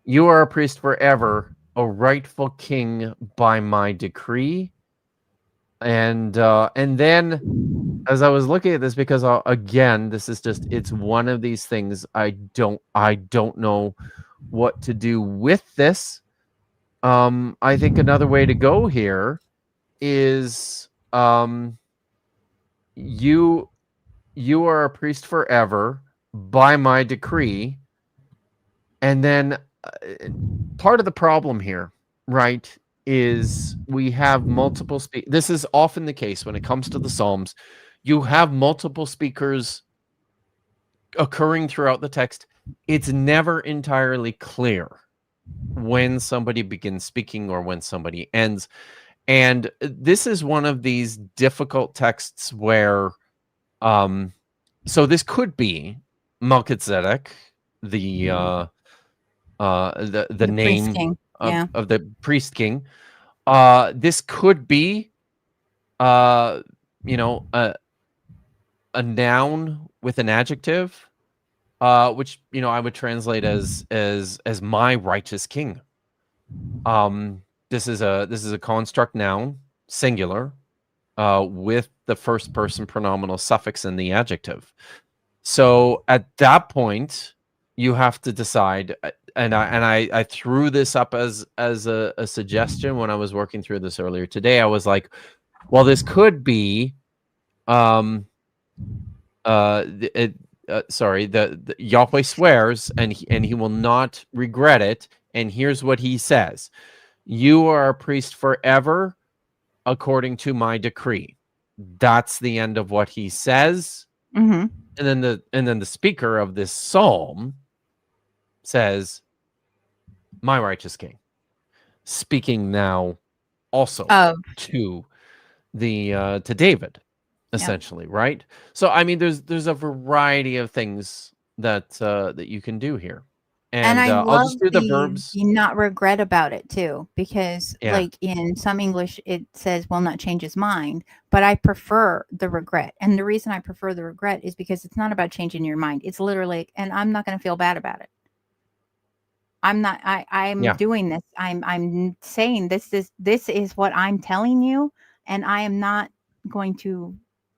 you are a priest forever, a rightful king by my decree. And then as I was looking at this, because again, this is just, it's one of these things I don't know what to do with this. I think another way to go here is you are a priest forever by my decree. And then part of the problem here, right, is we have multiple this is often the case when it comes to the Psalms. You have multiple speakers occurring throughout the text. It's never entirely clear when somebody begins speaking or when somebody ends. And this is one of these difficult texts where so this could be Melchizedek, the name king. of the priest king. This could be a noun with an adjective, which I would translate as my righteous king. This is a construct noun, singular, with the first person pronominal suffix in the adjective. So at that point, you have to decide. And I threw this up as a suggestion when I was working through this earlier today. I was like, well, this could be the Yahweh swears and he will not regret it. And here's what he says: you are a priest forever according to my decree. That's the end of what he says. Mm-hmm. And then the speaker of this psalm says, my righteous king, speaking now also to David, essentially, right? So I mean, there's a variety of things that you can do here, and I love I'll just do the verbs. Not regret about it too, because like in some English it says will not change his mind, but I prefer the regret, and the reason I prefer the regret is because it's not about changing your mind. It's literally, and I'm not going to feel bad about it. I'm not. I'm doing this. I'm saying this is what I'm telling you, and I am not going to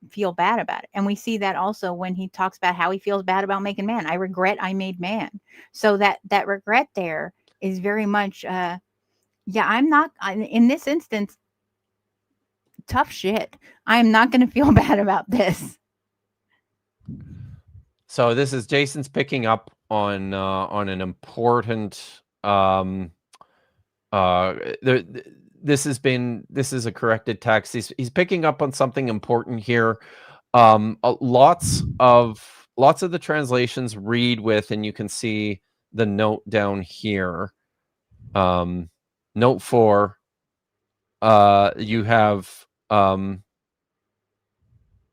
feel bad about it. And we see that also when he talks about how he feels bad about making man. I regret I made man. So that regret there is very much. I'm not in this instance. Tough shit. I am not going to feel bad about this. So this is Jason's picking up on an important this is a corrected text. He's picking up on something important here. Lots of the translations read with, and you can see the note down here. Note 4. You have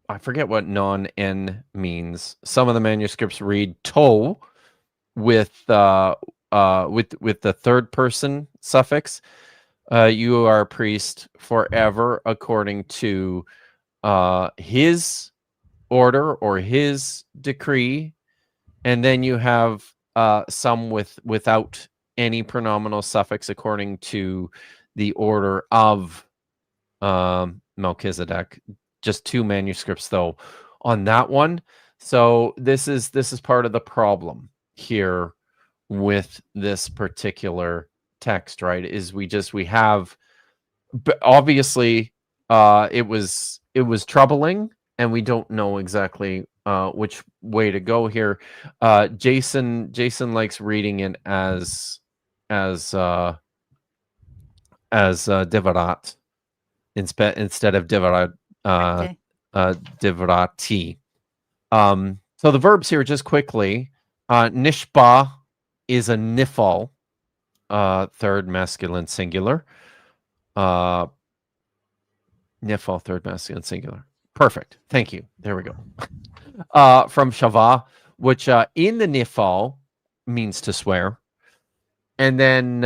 I forget what non-n means. Some of the manuscripts read to with the third person suffix. You are a priest forever according to his order or his decree. And then you have some without any pronominal suffix according to the order of Melchizedek. Just 2 manuscripts though on that one. So this is part of the problem here with this particular text, right? Is we have, but obviously it was troubling, and we don't know exactly which way to go here. Jason likes reading it as Devarat instead of Devarat. Divrati. So the verbs here, just quickly, nishba is a nifal, third masculine singular. Nifal, third masculine singular. Perfect. Thank you. There we go. From Shava, which in the Nifal means to swear. And then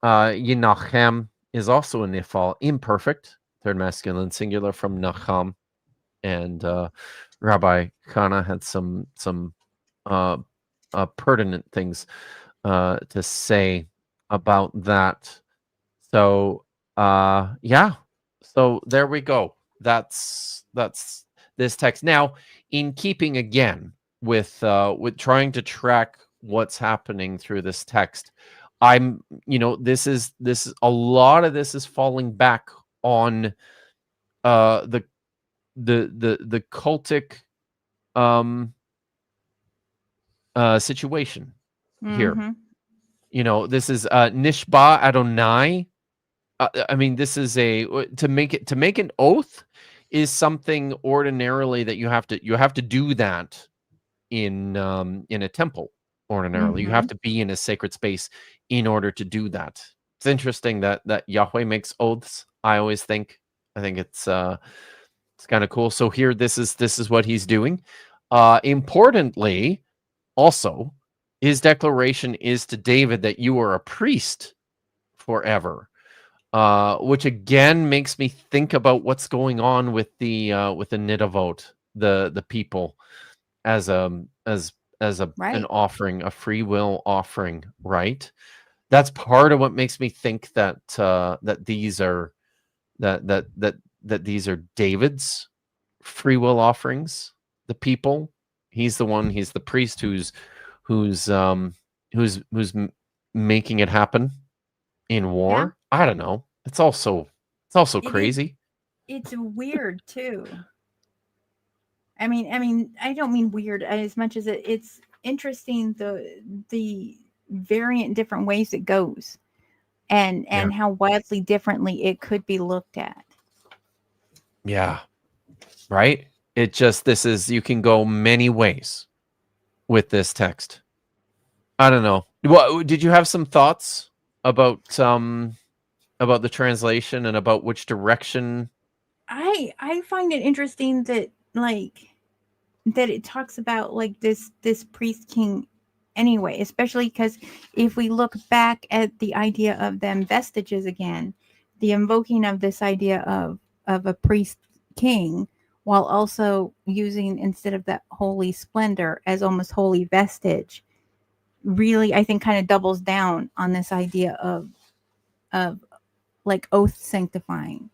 Yinachem is also a Nifal, imperfect, third masculine singular from Nacham. And Rabbi Chana had some pertinent things to say about that. So yeah, so there we go. That's this text. Now, in keeping again with trying to track what's happening through this text, I'm this is a lot of this is falling back on the cultic situation here. Mhm. This is Nishba Adonai. I mean, this is to make an oath is something ordinarily that you have to do that in a temple. Ordinarily, you have to be in a sacred space in order to do that. It's interesting that Yahweh makes oaths. I think it's kind of cool. So here, this is what he's doing. Importantly, also, his declaration is to David that you are a priest forever, which again makes me think about what's going on with the Nidavot, the people, as an Right. offering, a free will offering, right? That's part of what makes me think that these are these are David's free will offerings. The people, he's the priest who's making it happen in war. I don't know. It's also crazy. It's weird too. I mean, I don't mean weird as much as it's interesting the variant different ways it goes, and how wildly differently it could be looked at. Yeah. Right? It just you can go many ways with this text. I don't know. What did you have some thoughts about the translation and about which direction? I find it interesting that that it talks about this priest king anyway, especially because if we look back at the idea of them vestiges again, the invoking of this idea of a priest king, while also using, instead of that holy splendor, as almost holy vestige, really I think kind of doubles down on this idea of oath sanctifying.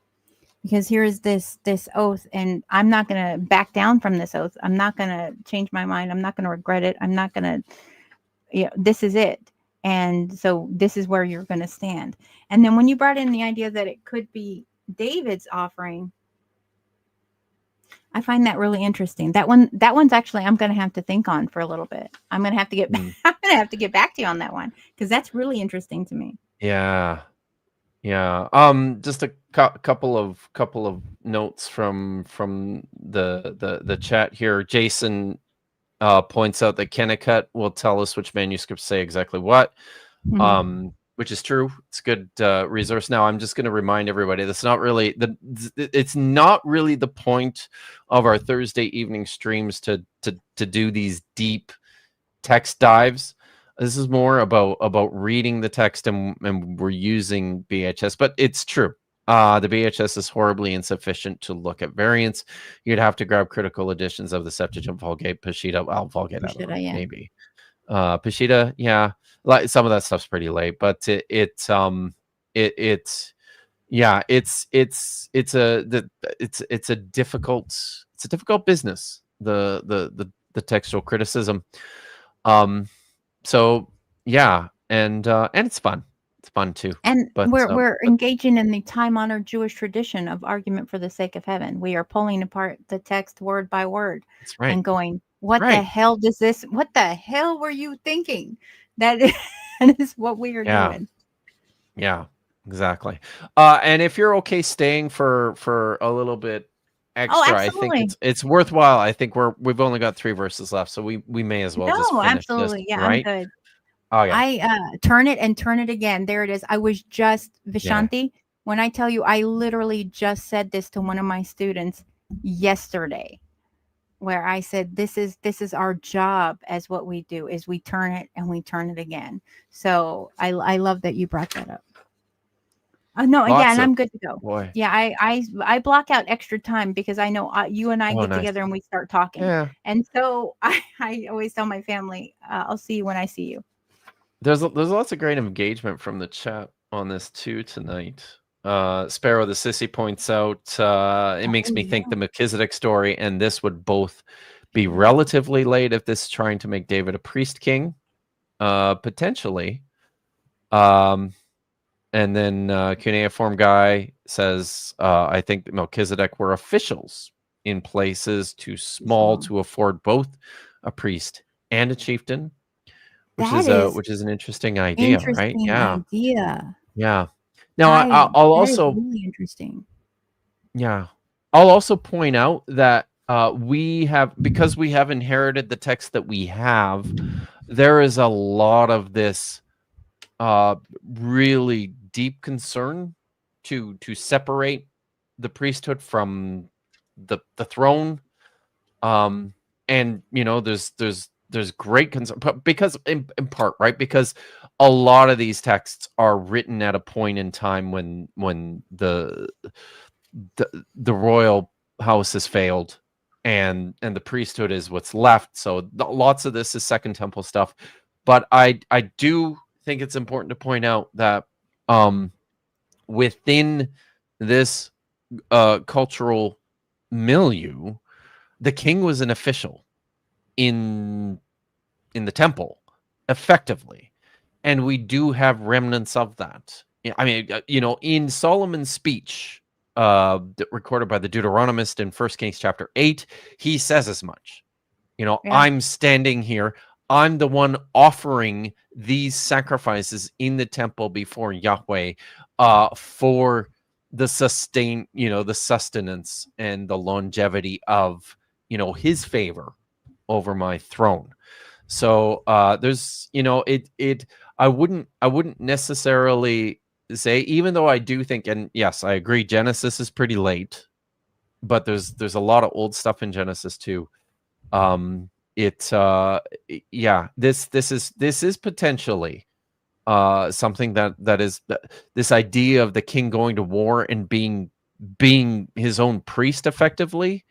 Because here is this oath, and I'm not going to back down from this oath. I'm not going to change my mind. I'm not going to regret it. I'm not going to, this is it. And so this is where you're going to stand. And then when you brought in the idea that it could be David's offering, I find that really interesting. That one's actually, I'm going to have to think on for a little bit. I'm going to have to get I'm going to have to get back to you on that one, because that's really interesting to me. Yeah. Yeah. Just a couple of notes from the chat here. Jason points out that Kennicott will tell us which manuscripts say exactly what, which is true. It's a good resource. Now, I'm just going to remind everybody that's not really it's not really the point of our Thursday evening streams to do these deep text dives. This is more about reading the text, and we're using BHS, but it's true. The BHS is horribly insufficient to look at variants. You'd have to grab critical editions of the Septuagint, Vulgate, Peshitta. Well, Vulgate, I don't know, maybe. Peshitta, yeah. Like some of that stuff's pretty late, but it's a difficult business. The textual criticism. So yeah, and it's fun. It's fun too. And we're engaging in the time-honored Jewish tradition of argument for the sake of heaven. We are pulling apart the text word by word, that's right, and going, what the hell does this? What the hell were you thinking? That is what we are doing. Yeah, exactly. And if you're okay staying for a little bit extra, I think it's worthwhile. I think we've only got 3 verses left, so we may as well just finish absolutely. this, Yeah, right? I'm good. Oh yeah. I turn it and turn it again. There it is. I was just Vishanti. When I tell you, I literally just said this to one of my students, yesterday, where I said this is our job as what we do is we turn it and we turn it again. So I love that you brought that up. No, yeah, Lots and of I'm good to go. boy. Yeah, I block out extra time because I know you and I Oh, get nice. together and we start talking, Yeah. and so I always tell my family, I'll see you when I see you. There's lots of great engagement from the chat on this too tonight. Sparrow the Sissy points out, it makes Oh, me yeah. think the Melchizedek story and this would both be relatively late if this is trying to make David a priest king, potentially. And then cuneiform guy says, I think that Melchizedek were officials in places too small to afford both a priest and a chieftain, which That is is an interesting idea, right? interesting Yeah, idea. yeah. Now I'll That is also really interesting. I'll also point out that we have, because we have inherited the text that we have, there is a lot of this really deep concern to separate the priesthood from the throne. And there's great concern, but because in part, right, because a lot of these texts are written at a point in time when the royal house has failed and the priesthood is what's left. So lots of this is Second Temple stuff, but I do think it's important to point out that within this cultural milieu, the king was an official in the temple, effectively, and we do have remnants of that. I mean, in Solomon's speech, recorded by the Deuteronomist in 1 Kings chapter 8, he says as much. Yeah. I'm standing here. I'm the one offering these sacrifices in the temple before Yahweh, for the the sustenance and the longevity of, his favor over my throne. So there's, I wouldn't necessarily say, even though I do think, and yes, I agree, Genesis is pretty late, but there's a lot of old stuff in Genesis too. This is potentially something that is this idea of the king going to war and being his own priest effectively.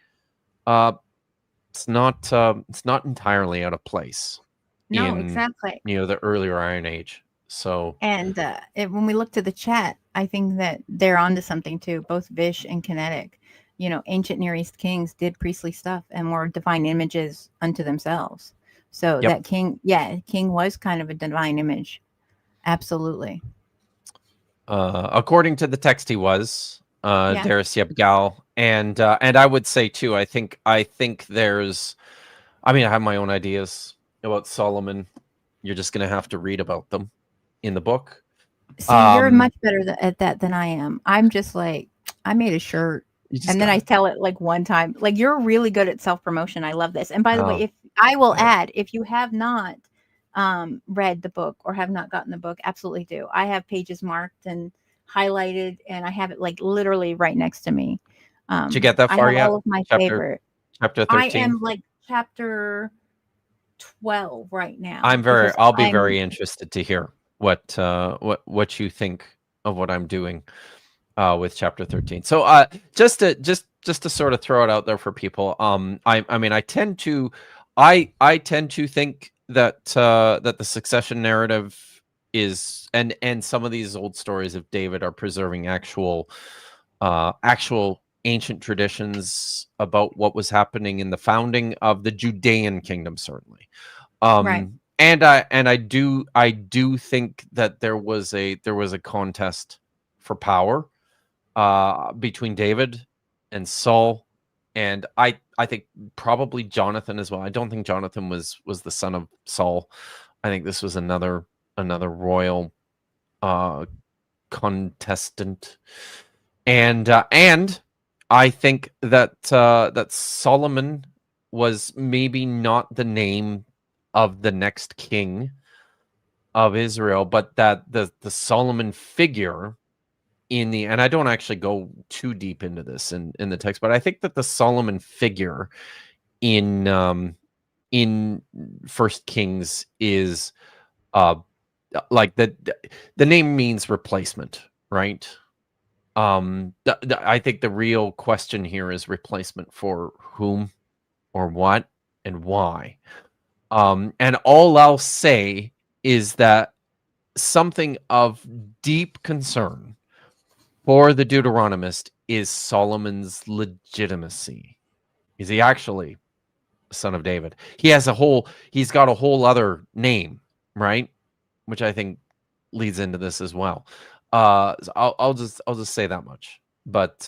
It's not entirely out of place No, in exactly. the earlier Iron Age. So And when we look to the chat, I think that they're onto something too. Both Vish and Kinetic, ancient Near East kings did priestly stuff and were divine images unto themselves. So Yep. that king was kind of a divine image. Absolutely. According to the text, he was Darius Yebgal, and I would say too, I think there's, I mean, I have my own ideas about Solomon. You're just gonna have to read about them in the book. See, you're much better at that than I am. I'm just like, I made a shirt and then I tell it like one time. Like, you're really good at self-promotion. I love this. And by the way, if I will add, if you have not read the book or have not gotten the book, absolutely do. I have pages marked and highlighted, and I have it like literally right next to me. Did you get that far I have yet? all of my favorite. Chapter 13. I am like chapter 12 right now. I'll be very interested to hear what you think of what I'm doing with chapter 13. So just to sort of throw it out there for people, I mean, I tend to think that that the succession narrative is, and some of these old stories of David are preserving actual ancient traditions about what was happening in the founding of the Judean kingdom, certainly. Right. And I do think that there was a contest for power between David and Saul, and I think probably Jonathan as well. I don't think Jonathan was the son of Saul. I think this was another royal contestant, and I think that that Solomon was maybe not the name of the next king of Israel, but that the Solomon figure and I don't actually go too deep into this in the text, but I think that the Solomon figure in First Kings is like the name means replacement, right? I think the real question here is replacement for whom or what and why. And all I'll say is that something of deep concern for the Deuteronomist is Solomon's legitimacy. Is he actually a son of David? He's got a whole other name, right? Which I think leads into this as well. So I'll just say that much. But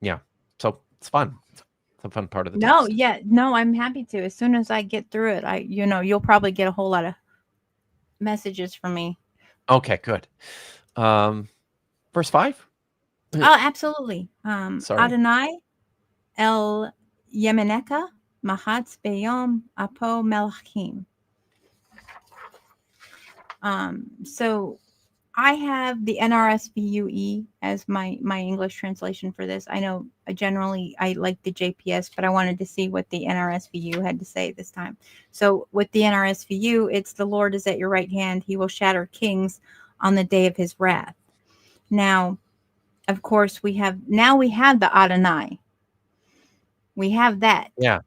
yeah, so it's fun. It's a fun part of the No, text. yeah, no, I'm happy to. As soon as I get through it, you'll probably get a whole lot of messages from me. Okay, good. Verse 5. Oh, absolutely. Sorry. Adonai El Yemeneka Mahatz Beyom Apo Melachim. So I have the NRSVUE as my English translation for this. I know I like the JPS, but I wanted to see what the NRSVU had to say this time. So with the NRSVU, it's the Lord is at your right hand. He will shatter kings on the day of his wrath. Now, of course, we have the Adonai. We have that. Yeah.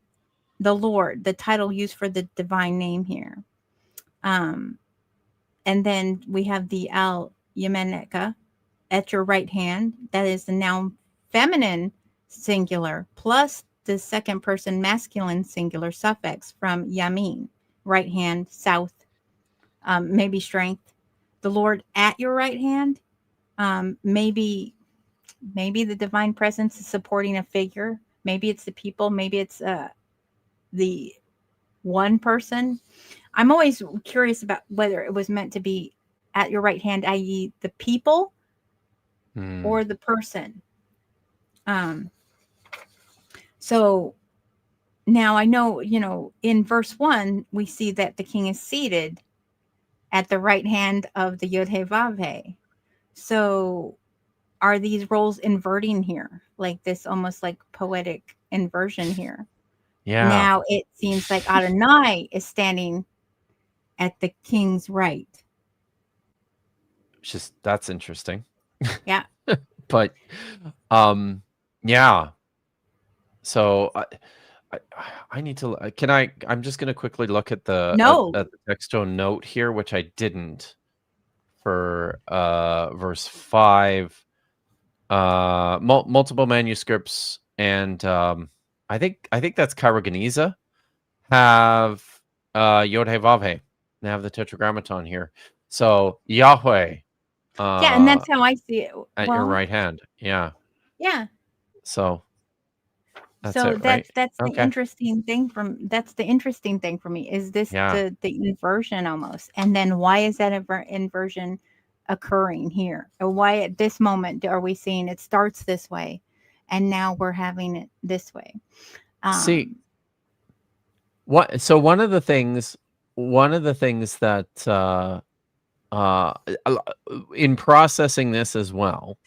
The Lord, the title used for the divine name here. And then we have the Al Yemeneka, at your right hand. That is the noun feminine singular plus the second person masculine singular suffix from yamin, right hand, south, maybe strength. The Lord at your right hand, maybe the divine presence is supporting a figure. Maybe it's the people. Maybe it's the one person. I'm always curious about whether it was meant to be at your right hand, i.e. the people, or the person. So now I know, in verse 1, we see that the king is seated at the right hand of the Yod-Heh-Vav-Heh. So are these roles inverting here? Like this almost like poetic inversion here. Yeah. Now it seems like Adonai is standing at the king's right. That's interesting. Yeah. But yeah. So I need to I'm just going to quickly look at the at the textual note here, which I didn't for verse 5. Multiple manuscripts, and I think that's Karaganiza have Yod-Heh-Vav-Heh. They have the tetragrammaton here. So Yahweh. Yeah, and that's how I see it. At your right hand. Yeah. Yeah. So that's the interesting thing for me is this the inversion almost. And then why is that inversion occurring here? Or why at this moment are we seeing it starts this way and now we're having it this way? See, one of the things that in processing this as well,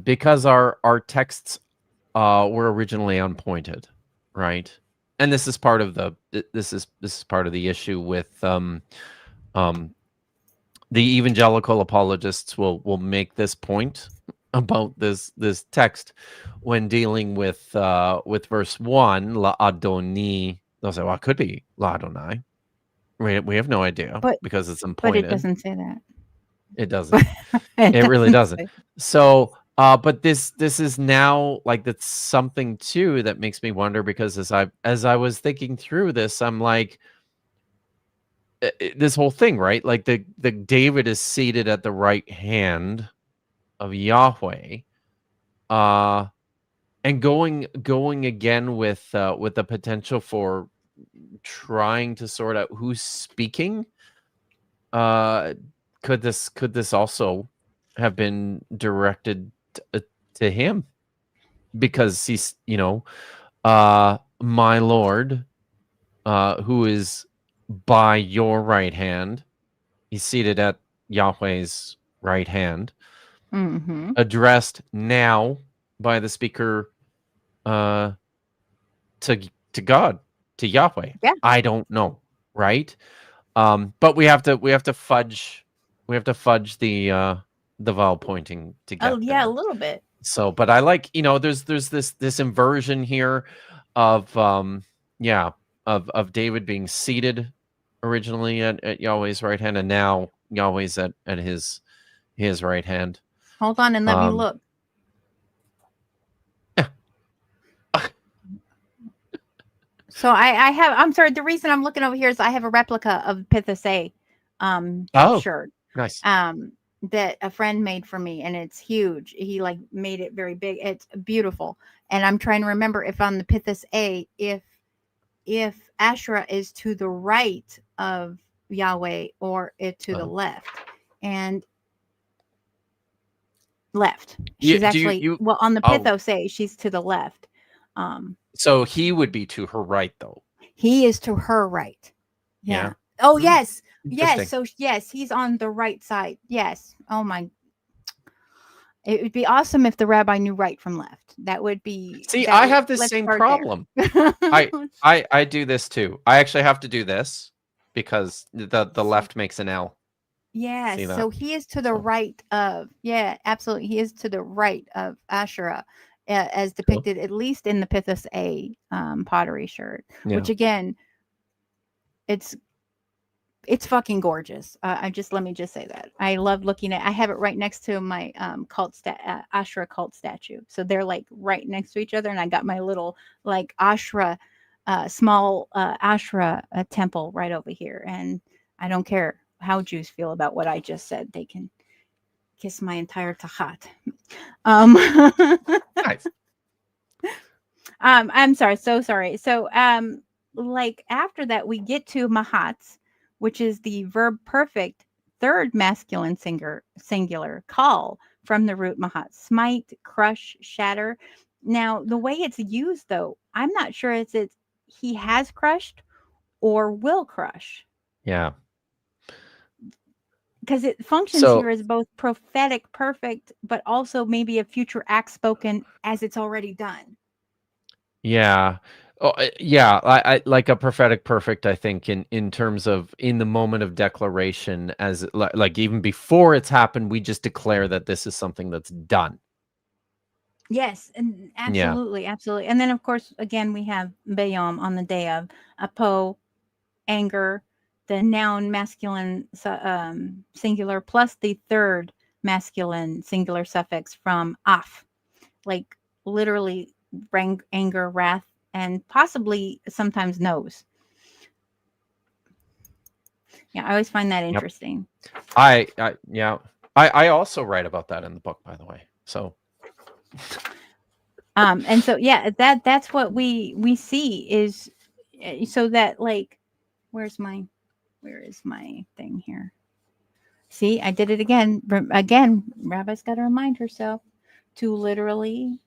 because our texts were originally unpointed, right? And this is part of the issue with the evangelical apologists will make this point about this text when dealing with verse 1, La Adoni. They'll say, well, it could be La Adonai. We have no idea because it's unpointed. But it doesn't say that. It doesn't. It really doesn't. So, but this is now like that's something too that makes me wonder, because as I was thinking through this, I'm like, this whole thing, right? Like the David is seated at the right hand of Yahweh, and going again with the potential for trying to sort out who's speaking. Could this also have been directed to him, because he's my Lord, who is by your right hand. He's seated at Yahweh's right hand. Mm-hmm. addressed now by the speaker to God, to Yahweh. Yeah. I don't know, right? But we have to fudge the vowel pointing to get Oh yeah, a there. little bit. So, but I like, there's this inversion here of of David being seated originally at Yahweh's right hand, and now Yahweh's at his right hand. Hold on and let me look. So I have, I'm sorry, the reason I'm looking over here is I have a replica of Pithis A shirt. Nice. That a friend made for me, and it's huge. He like made it very big. It's beautiful. And I'm trying to remember if on the Pithis A, if Asherah is to the right of Yahweh or to the left. And left. She's actually well on the Pithos A, she's to the left. So he would be to her right, though. He is to her right. Yeah. Oh yes. Yes. So yes, he's on the right side. Yes. Oh my. It would be awesome if the rabbi knew right from left. That would be. See, I have the same problem. I do this too. I actually have to do this because the left makes an L. Yes. So he is to the right of. Yeah, absolutely. He is to the right of Asherah, as depicted at least in the Pithis A pottery shirt. Yeah. Which again, it's fucking gorgeous. Let me just say that I love looking at. I have it right next to my Asherah cult statue. So they're like right next to each other, and I got my little like Asherah, small Asherah temple right over here. And I don't care how Jews feel about what I just said; they can kiss my entire tachat. Nice. I'm sorry, so sorry. So like after that, we get to Mahatz, which is the verb perfect third masculine singular call from the root mahat. Smite, crush, shatter. Now, the way it's used, though, I'm not sure it's he has crushed or will crush. Yeah. Because it functions here as both prophetic perfect, but also maybe a future act spoken as it's already done. Yeah. Oh, yeah. I like a prophetic perfect, I think, in terms of in the moment of declaration, as like even before it's happened, we just declare that this is something that's done. Yes, and absolutely, absolutely. And then, of course, again, we have Bayom on the day of apo, anger, the noun masculine singular plus the third masculine singular suffix from af, like literally anger, wrath, and possibly sometimes nose. Yeah, I always find that interesting. I also write about that in the book, by the way. So and so yeah, that's what we see is so that like where is my thing here? See, I did it again. Again, Rabbi's got to remind herself to literally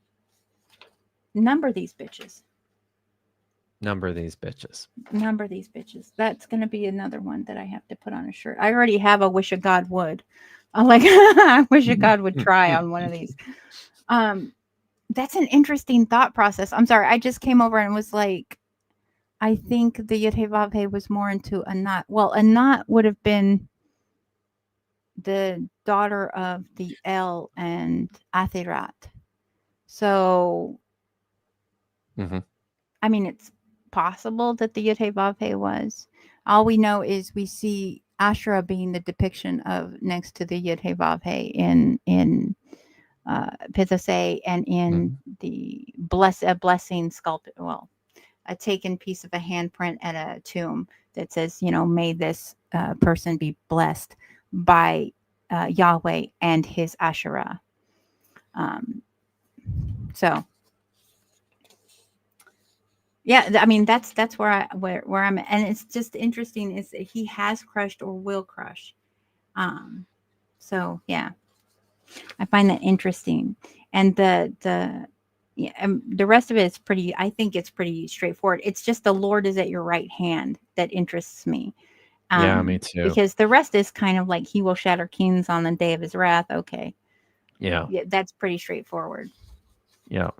number these bitches. Number these bitches. Number these bitches. That's going to be another one that I have to put on a shirt. I already have a wish a God would. I'm like, I wish a God would try on one of these. That's an interesting thought process. I'm sorry. I just came over and was like, I think the Yud-Heh-Vav-Heh was more into Anat. Well, Anat would have been the daughter of the El and Athirat. So, I mean, it's possible that the Yud-Heh-Vav-Heh was. All we know is we see Asherah being the depiction of next to the Yud-Heh-Vav-Heh in Pithis A and in the blessing sculpted. Well, a taken piece of a handprint at a tomb that says, may this person be blessed by Yahweh and his Asherah. So, yeah, I mean that's where I'm at. And it's just interesting is that he has crushed or will crush. So yeah, I find that interesting, and the rest of it is pretty. I think it's pretty straightforward. It's just the Lord is at your right hand that interests me. Yeah, me too. Because the rest is kind of like he will shatter kings on the day of his wrath. Okay, Yeah. That's pretty straightforward. Yeah.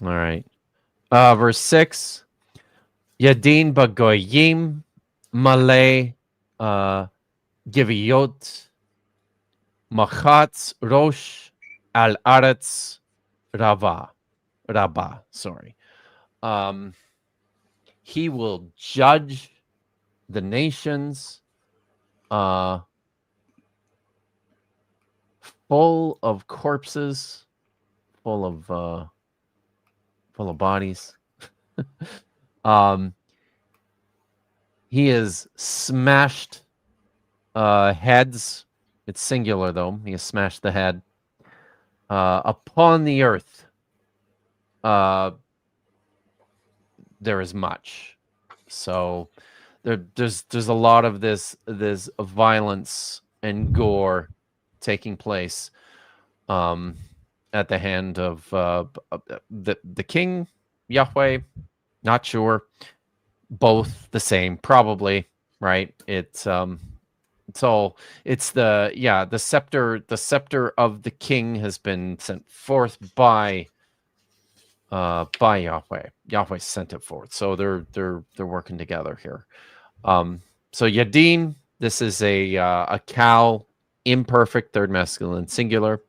All right. Verse 6. Yadin bagoyim malay giviyot machatz rosh al aretz rabba. Sorry. He will judge the nations full of corpses, full of bodies. He has smashed heads. It's singular though. He has smashed the head upon the earth. There is much. So there's a lot of this violence and gore taking place at the hand of the king, Yahweh. Not sure. Both the same, probably, right? It's the scepter of the king has been sent forth by Yahweh. Yahweh sent it forth. So they're working together here. So Yadin, this is a Cal imperfect third masculine singular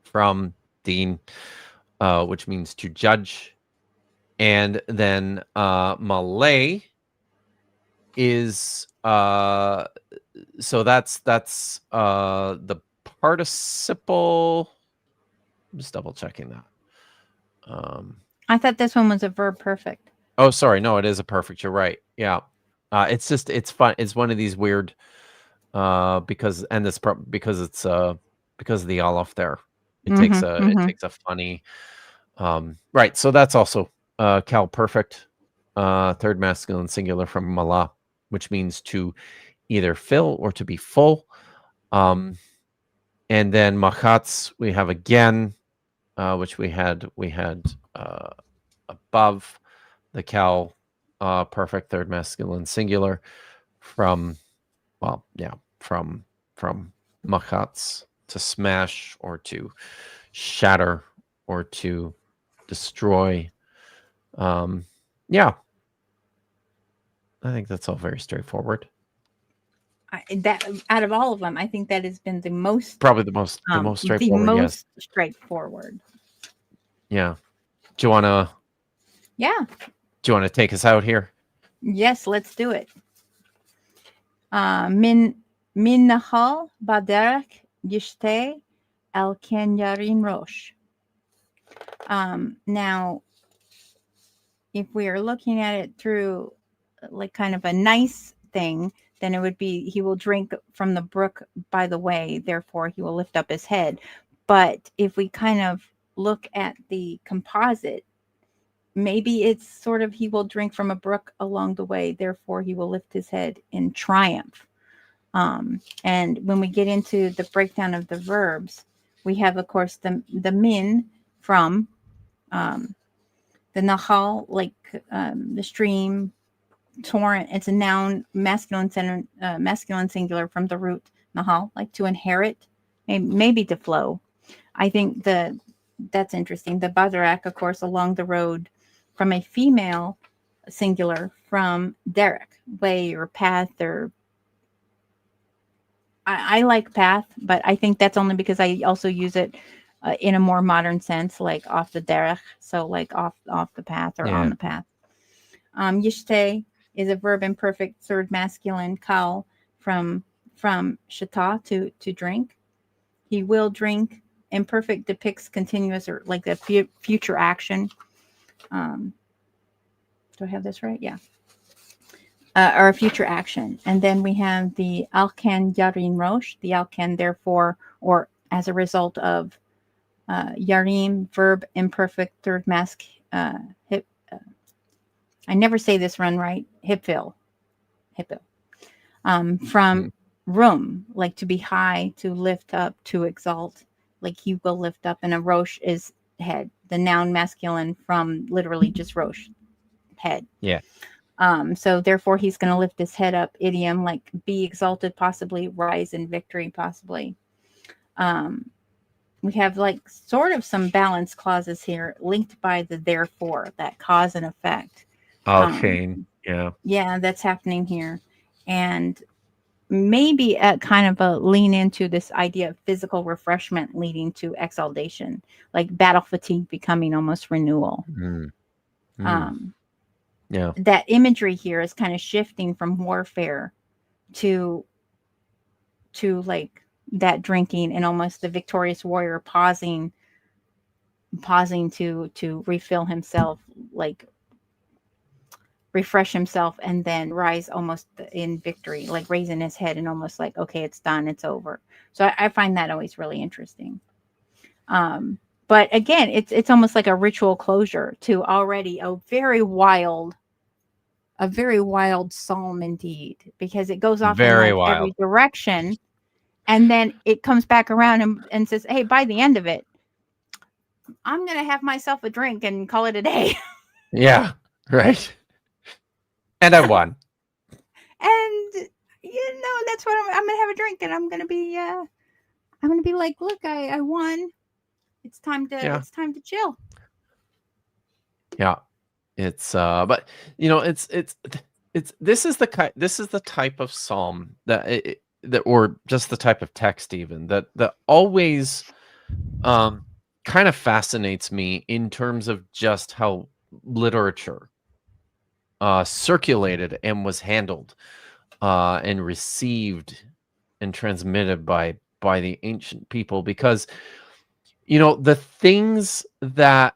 from Din, which means to judge. And then Malay is so that's the participle. I'm just double checking that. I thought this one was a verb perfect. Oh, sorry, no, it is a perfect. You're right. Yeah, it's fun. It's one of these weird because it's because of the Aleph there. It takes a funny right. So that's also Cal perfect, third masculine singular from Malah, which means to either fill or to be full. And then Machatz we have again, which we had above the Cal perfect third masculine singular from Machatz, to smash or to shatter or to destroy. I think that's all very straightforward. That out of all of them, I think that has been the most probably the most straightforward. The most yes. straightforward. Yeah. Do you want to? Yeah. Do you want to take us out here? Yes, let's do it. Min nahal baderek yishte el ken yarin rosh. Now, if we are looking at it through like kind of a nice thing, then it would be he will drink from the brook by the way, therefore he will lift up his head. But if we kind of look at the composite, maybe it's sort of he will drink from a brook along the way, therefore he will lift his head in triumph. And when we get into the breakdown of the verbs, we have, of course, the min from the nahal, like the stream, torrent. It's a noun, masculine singular from the root nahal, like to inherit, maybe to flow. I think that's interesting. The bazarak, of course, along the road, from a female singular from derek, way or path, or I like path, but I think that's only because I also use it in a more modern sense, like off the derech, so like off the path or on the path. Yishte is a verb imperfect third masculine kal from shata, to drink. He will drink. Imperfect depicts continuous or like a future action. Do I have this right? Yeah. Or a future action. And then we have the alkan yarin rosh, the alkan therefore, or as a result of yarim, verb imperfect third mask hip. I never say this run right. Hipfil. From room, like to be high, to lift up, to exalt, like he will lift up. And a rosh is head, the noun masculine from literally just rosh, head. Yeah. So therefore he's going to lift his head up, idiom, like be exalted, possibly rise in victory, possibly. We have like sort of some balance clauses here linked by the therefore, that cause and effect. Okay. Yeah. Yeah, that's happening here. And maybe a kind of a lean into this idea of physical refreshment leading to exaltation, like battle fatigue becoming almost renewal. Mm. Yeah. That imagery here is kind of shifting from warfare to like that drinking, and almost the victorious warrior pausing to refill himself, like refresh himself, and then rise almost in victory, like raising his head and almost like, okay, it's done, it's over. So I find that always really interesting. But again, it's almost like a ritual closure to already a very wild psalm indeed, because it goes off in Very like every wild. direction, and then it comes back around and says, hey, by the end of it, I'm gonna have myself a drink and call it a day. Yeah. Right. And I won. And that's what I'm gonna have a drink, and I'm gonna be like, look, I won. It's time to chill. Yeah. It's but this is the type of psalm that or just the type of text even that always kind of fascinates me in terms of just how literature circulated and was handled and received and transmitted by the ancient people, because the things that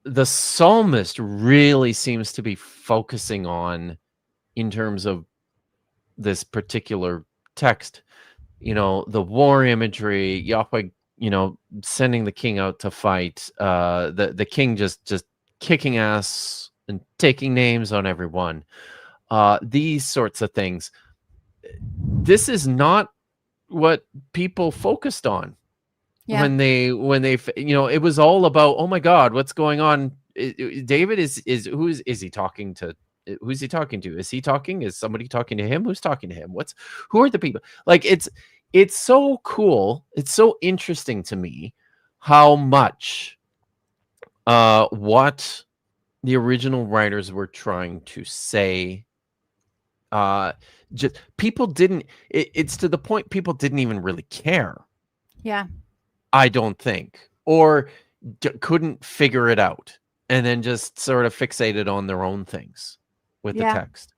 the psalmist really seems to be focusing on in terms of this particular text, the war imagery, Yahweh, sending the king out to fight, the king just kicking ass and taking names on everyone, these sorts of things. This is not what people focused on. Yeah. When they it was all about, oh my God, what's going on? David is he talking to? Who's he talking to? Is he talking? Is somebody talking to him? Who's talking to him? Who are the people? Like, it's so cool. It's so interesting to me how much what the original writers were trying to say. Just people didn't. It's to the point people didn't even really care. Yeah. I don't think, or couldn't figure it out, and then just sort of fixated on their own things with the text.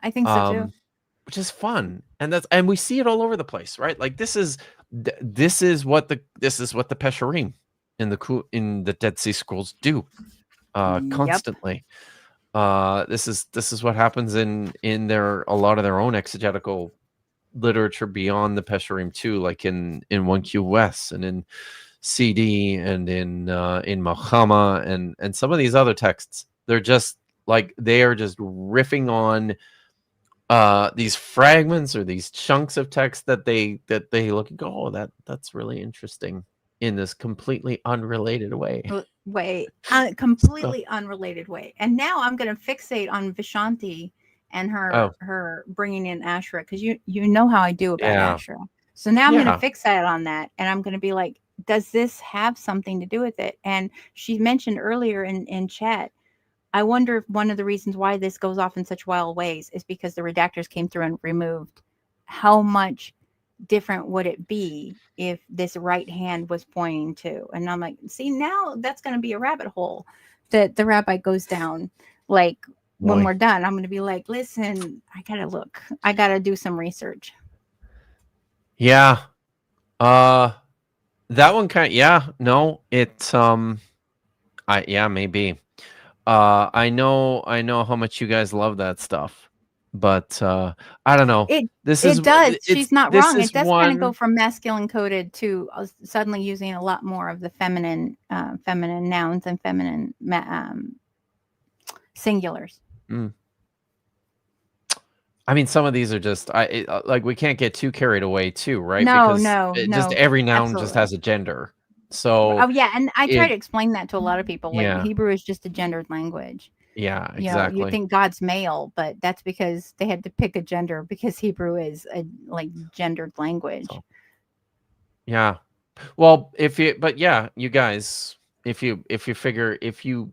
I think so too. Which is fun, and we see it all over the place, right? Like this is what the Pesharim in the Dead Sea Scrolls do constantly. This is what happens in a lot of their own exegetical literature beyond the Pesharim too, like in 1QS and in CD and in Malchama and some of these other texts. They're just like, they are just riffing on these fragments or these chunks of text that they look and go, oh, that's really interesting, in this completely unrelated way. Completely unrelated way. And now I'm going to fixate on Vishanti and her bringing in Asherah, because you know how I do about Asherah. So now I'm going to fixate on that, and I'm going to be like, does this have something to do with it? And she mentioned earlier in chat, I wonder if one of the reasons why this goes off in such wild ways is because the redactors came through and removed. How much different would it be if this right hand was pointing to? And I'm like, see, now that's going to be a rabbit hole that the rabbi goes down. Like, when we're done, I'm going to be like, listen, I got to do some research. Yeah. That one it's maybe. I know how much you guys love that stuff, but I don't know. It does. She's not wrong. It does kind of go from masculine coded to suddenly using a lot more of the feminine nouns and feminine singulars. I mean, some of these are just like, we can't get too carried away too, right? No, just every noun just has a gender. So and I try to explain that to a lot of people. Like, Hebrew is just a gendered language. Yeah, exactly. You think God's male, but that's because they had to pick a gender, because Hebrew is a gendered language. Yeah. Well, but yeah, you guys, if you figure, if you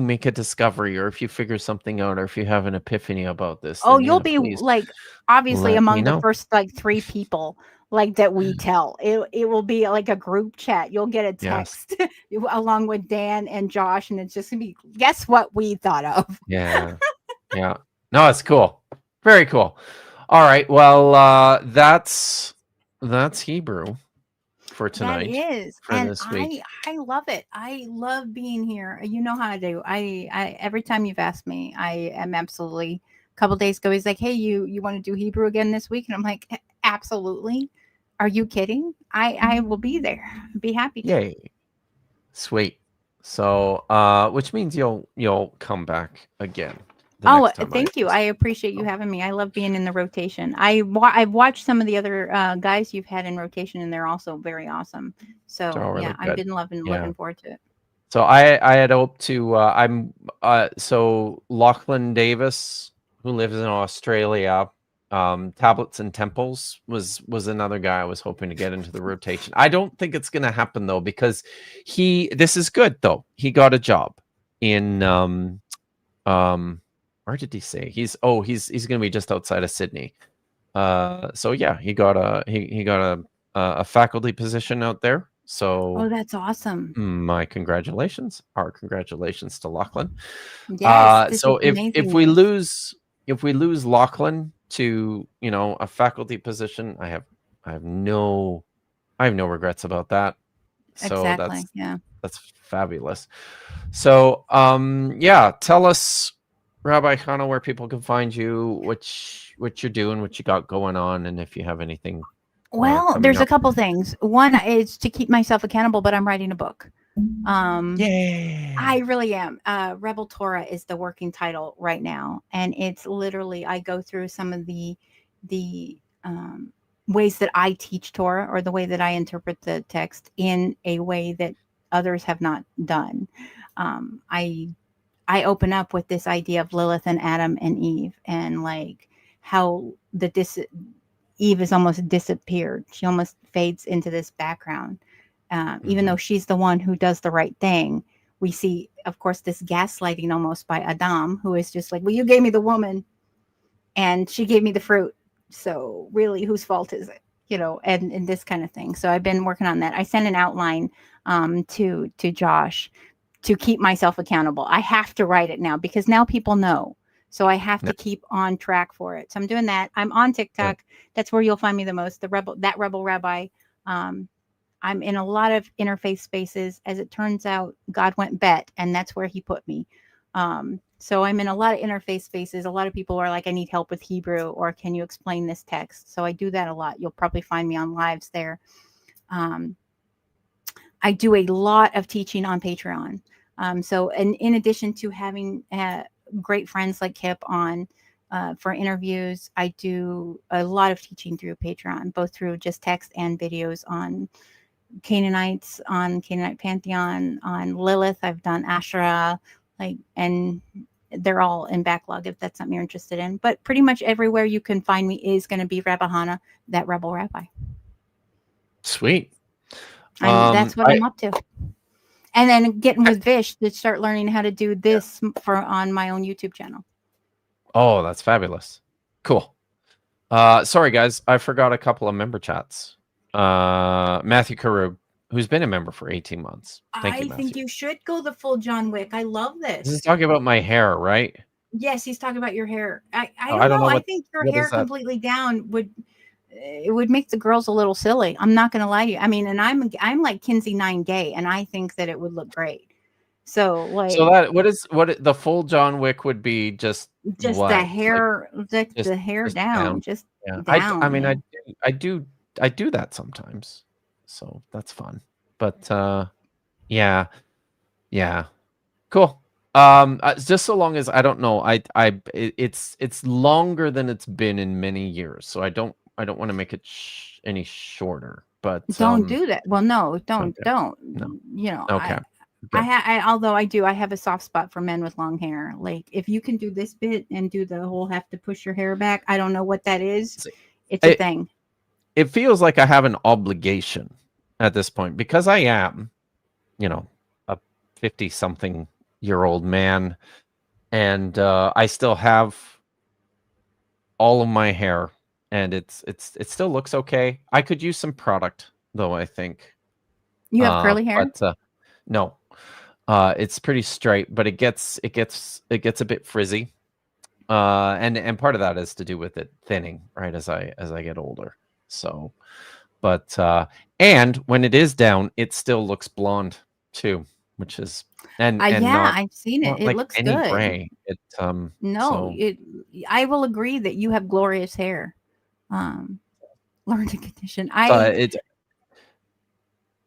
make a discovery, or if you figure something out, or if you have an epiphany about this, Oh, then you'll be please like obviously let me among the know. first like 3 people like that we tell. It will be like a group chat. You'll get a Yes. text along with Dan and Josh, and it's just gonna be guess what we thought of. Yeah. Yeah. No, it's cool. Very cool. All right. Well, that's Hebrew for That tonight, is, for and this week. I love it. I love being here. You know how I do. I every time you've asked me, I am absolutely. A couple days ago, he's like, "Hey, you want to do Hebrew again this week?" And I'm like, "Absolutely. Are you kidding? I will be there. I'd be happy to." Yay. Sweet. So, which means you'll come back again the Oh, next time I thank you. ask. I appreciate you So, having me. I love being in the rotation. I've watched some of the other guys you've had in rotation, and they're also very awesome. it's So all yeah, really I've good. been Yeah. looking forward to it. So I had hoped to so Lachlan Davis, who lives in Australia, Tablets and Temples was another guy I was hoping to get into the rotation. I don't think it's gonna happen though, because this is good though. He got a job in where did he say? He's gonna be just outside of Sydney. So yeah, he got a faculty position out there. Oh, So that's awesome. my congratulations. Our congratulations to Lachlan. Yes, this is So amazing news. if we lose Lachlan to, a faculty position, I have no regrets about that. So Exactly. Yeah. that's fabulous. So yeah, tell us, Rabbi Chana, where people can find you, what you're doing, what you got going on, and if you have anything Well, coming there's a up. couple things. One is to keep myself accountable, but I'm writing a book. Yay! I really am. Rebel Torah is the working title right now, and it's literally I go through some of the ways that I teach Torah, or the way that I interpret the text in a way that others have not done. Um, I I open up with this idea of Lilith and Adam and Eve, and like how Eve is almost disappeared. She almost fades into this background. Even though she's the one who does the right thing, we see, of course, this gaslighting almost by Adam, who is just like, well, you gave me the woman and she gave me the fruit. So really, whose fault is it? And this kind of thing. So I've been working on that. I sent an outline to Josh to keep myself accountable. I have to write it now because now people know. So I have to keep on track for it. So I'm doing that. I'm on TikTok. That's where you'll find me the most. Rebel Rabbi. I'm in a lot of interfaith spaces. As it turns out, God went bet, and that's where he put me. So I'm in a lot of interfaith spaces. A lot of people are like, I need help with Hebrew, or can you explain this text? So I do that a lot. You'll probably find me on lives there. I do a lot of teaching on Patreon. So in addition to having great friends like Kipp on for interviews, I do a lot of teaching through Patreon, both through just text and videos on Canaanites, on Canaanite Pantheon, on Lilith. I've done Asherah, and they're all in backlog if that's something you're interested in. But pretty much everywhere you can find me is going to be Rabbi Chana, that Rebel Rabbi. Sweet. That's what I'm up to. And then getting with Vish to start learning how to do this on my own YouTube channel. Oh, that's fabulous. Cool. Sorry guys, I forgot a couple of member chats. Matthew Karub, who's been a member for 18 months. Thank you, I Matthew. think you should go the full John Wick. I love this. This is talking about my hair, right? Yes, he's talking about your hair. I I don't know. I what, think your what hair completely down would make the girls a little silly. I'm not going to lie to you. I mean, and I'm like Kinsey 9 gay, and I think that it would look great. So that what the full John Wick would be just what? The hair, like, the hair down, just yeah. down. I mean, I do that sometimes, so that's fun. But yeah, cool. Just so long as I don't know, it's longer than it's been in many years, so I don't want to make it any shorter. But don't do that. Well, no, don't. No. Okay. Although I have a soft spot for men with long hair. Like if you can do this bit and do the whole have to push your hair back. I don't know what that is. It's a thing. it feels like I have an obligation at this point because I am, a 50-something-year-old man, and I still have all of my hair, and it still looks okay. I could use some product though, I think. You have curly hair? But no. It's pretty straight, but it gets a bit frizzy. And part of that is to do with it thinning, right, as I get older. So, but and when it is down, it still looks blonde too, which is and Yeah, I've seen it. not It like looks any good. gray. No, So I will agree that you have glorious hair. Learned a condition.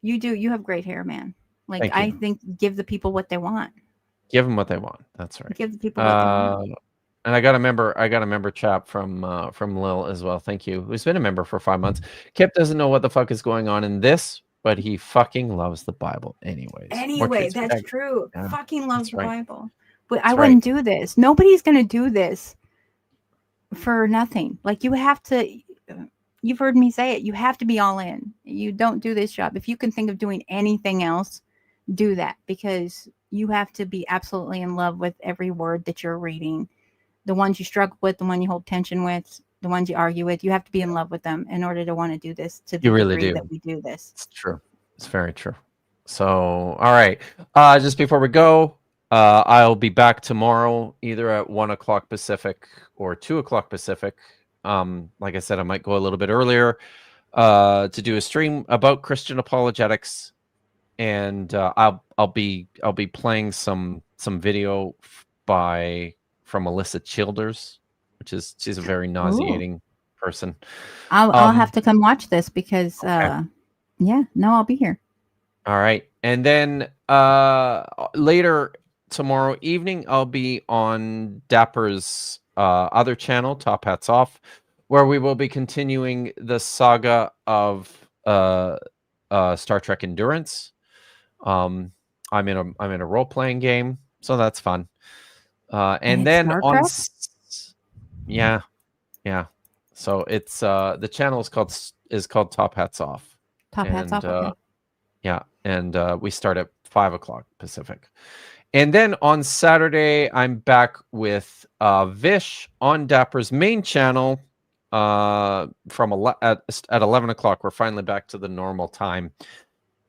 You do. You have great hair, man. Like, Thank I you. think give the people what they want. Give them what they want. That's right. Give the people what they want. And I got a member chap from Lil as well. Thank you. Who's been a member for 5 months. Kipp doesn't know what the fuck is going on in this, but he fucking loves the Bible anyways. Anyway, that's true. Yeah, Fucking loves the right. Bible. But I wouldn't do this. Nobody's going to do this for nothing. Like, you have to, you've heard me say it. You have to be all in. You don't do this job. If you can think of doing anything else, do that, because you have to be absolutely in love with every word that you're reading. The ones you struggle with, the one you hold tension with, the ones you argue with, you have to be in love with them in order to want to do this to the degree that we do this. It's true. It's very true. So, all right. Just before we go, I'll be back tomorrow either at 1 o'clock Pacific or 2 o'clock Pacific. Like I said, I might go a little bit earlier to do a stream about Christian apologetics, and I'll be playing some video from Alyssa Childers, she's a very nauseating person. I'll have to come watch this because I'll be here. All right. And then later tomorrow evening, I'll be on Dapper's other channel, Top Hats Off, where we will be continuing the saga of Star Trek Endurance. I'm in a role-playing game, so that's fun. And then on yeah. So it's the channel is called Top Hats Off. Top Hats Off. Okay. Yeah, and we start at 5 o'clock Pacific. And then on Saturday, I'm back with Vish on Dapper's main channel at 11 o'clock. We're finally back to the normal time.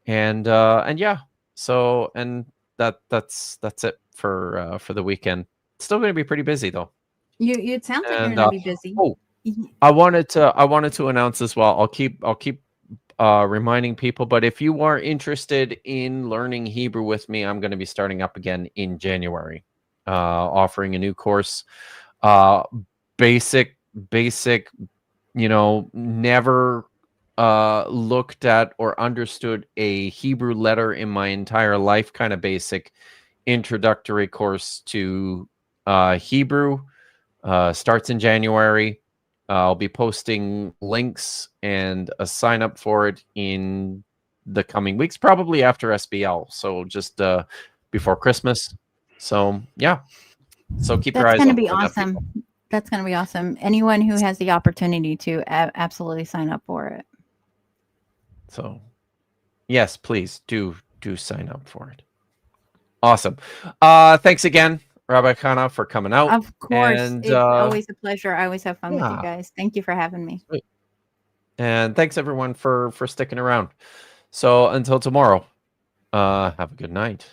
And yeah, so that's it for the weekend. It's still going to be pretty busy though. It sounds like you're going to be busy. Oh, I wanted to announce as well. I'll keep reminding people, but if you are interested in learning Hebrew with me, I'm going to be starting up again in January, offering a new course, basic, never looked at or understood a Hebrew letter in my entire life, kind of basic introductory course to Hebrew. Starts in January. I'll be posting links and a sign up for it in the coming weeks, probably after SBL. So just before Christmas. So yeah. So keep your eyes on. That's going to be awesome. That's going to be awesome. Anyone who has the opportunity to absolutely sign up for it. So yes, please do sign up for it. Awesome. Thanks again, Rabbi Chana, for coming out. Of course. It's always a pleasure. I always have fun with you guys. Thank you for having me. Sweet. And thanks everyone for sticking around. So until tomorrow, have a good night.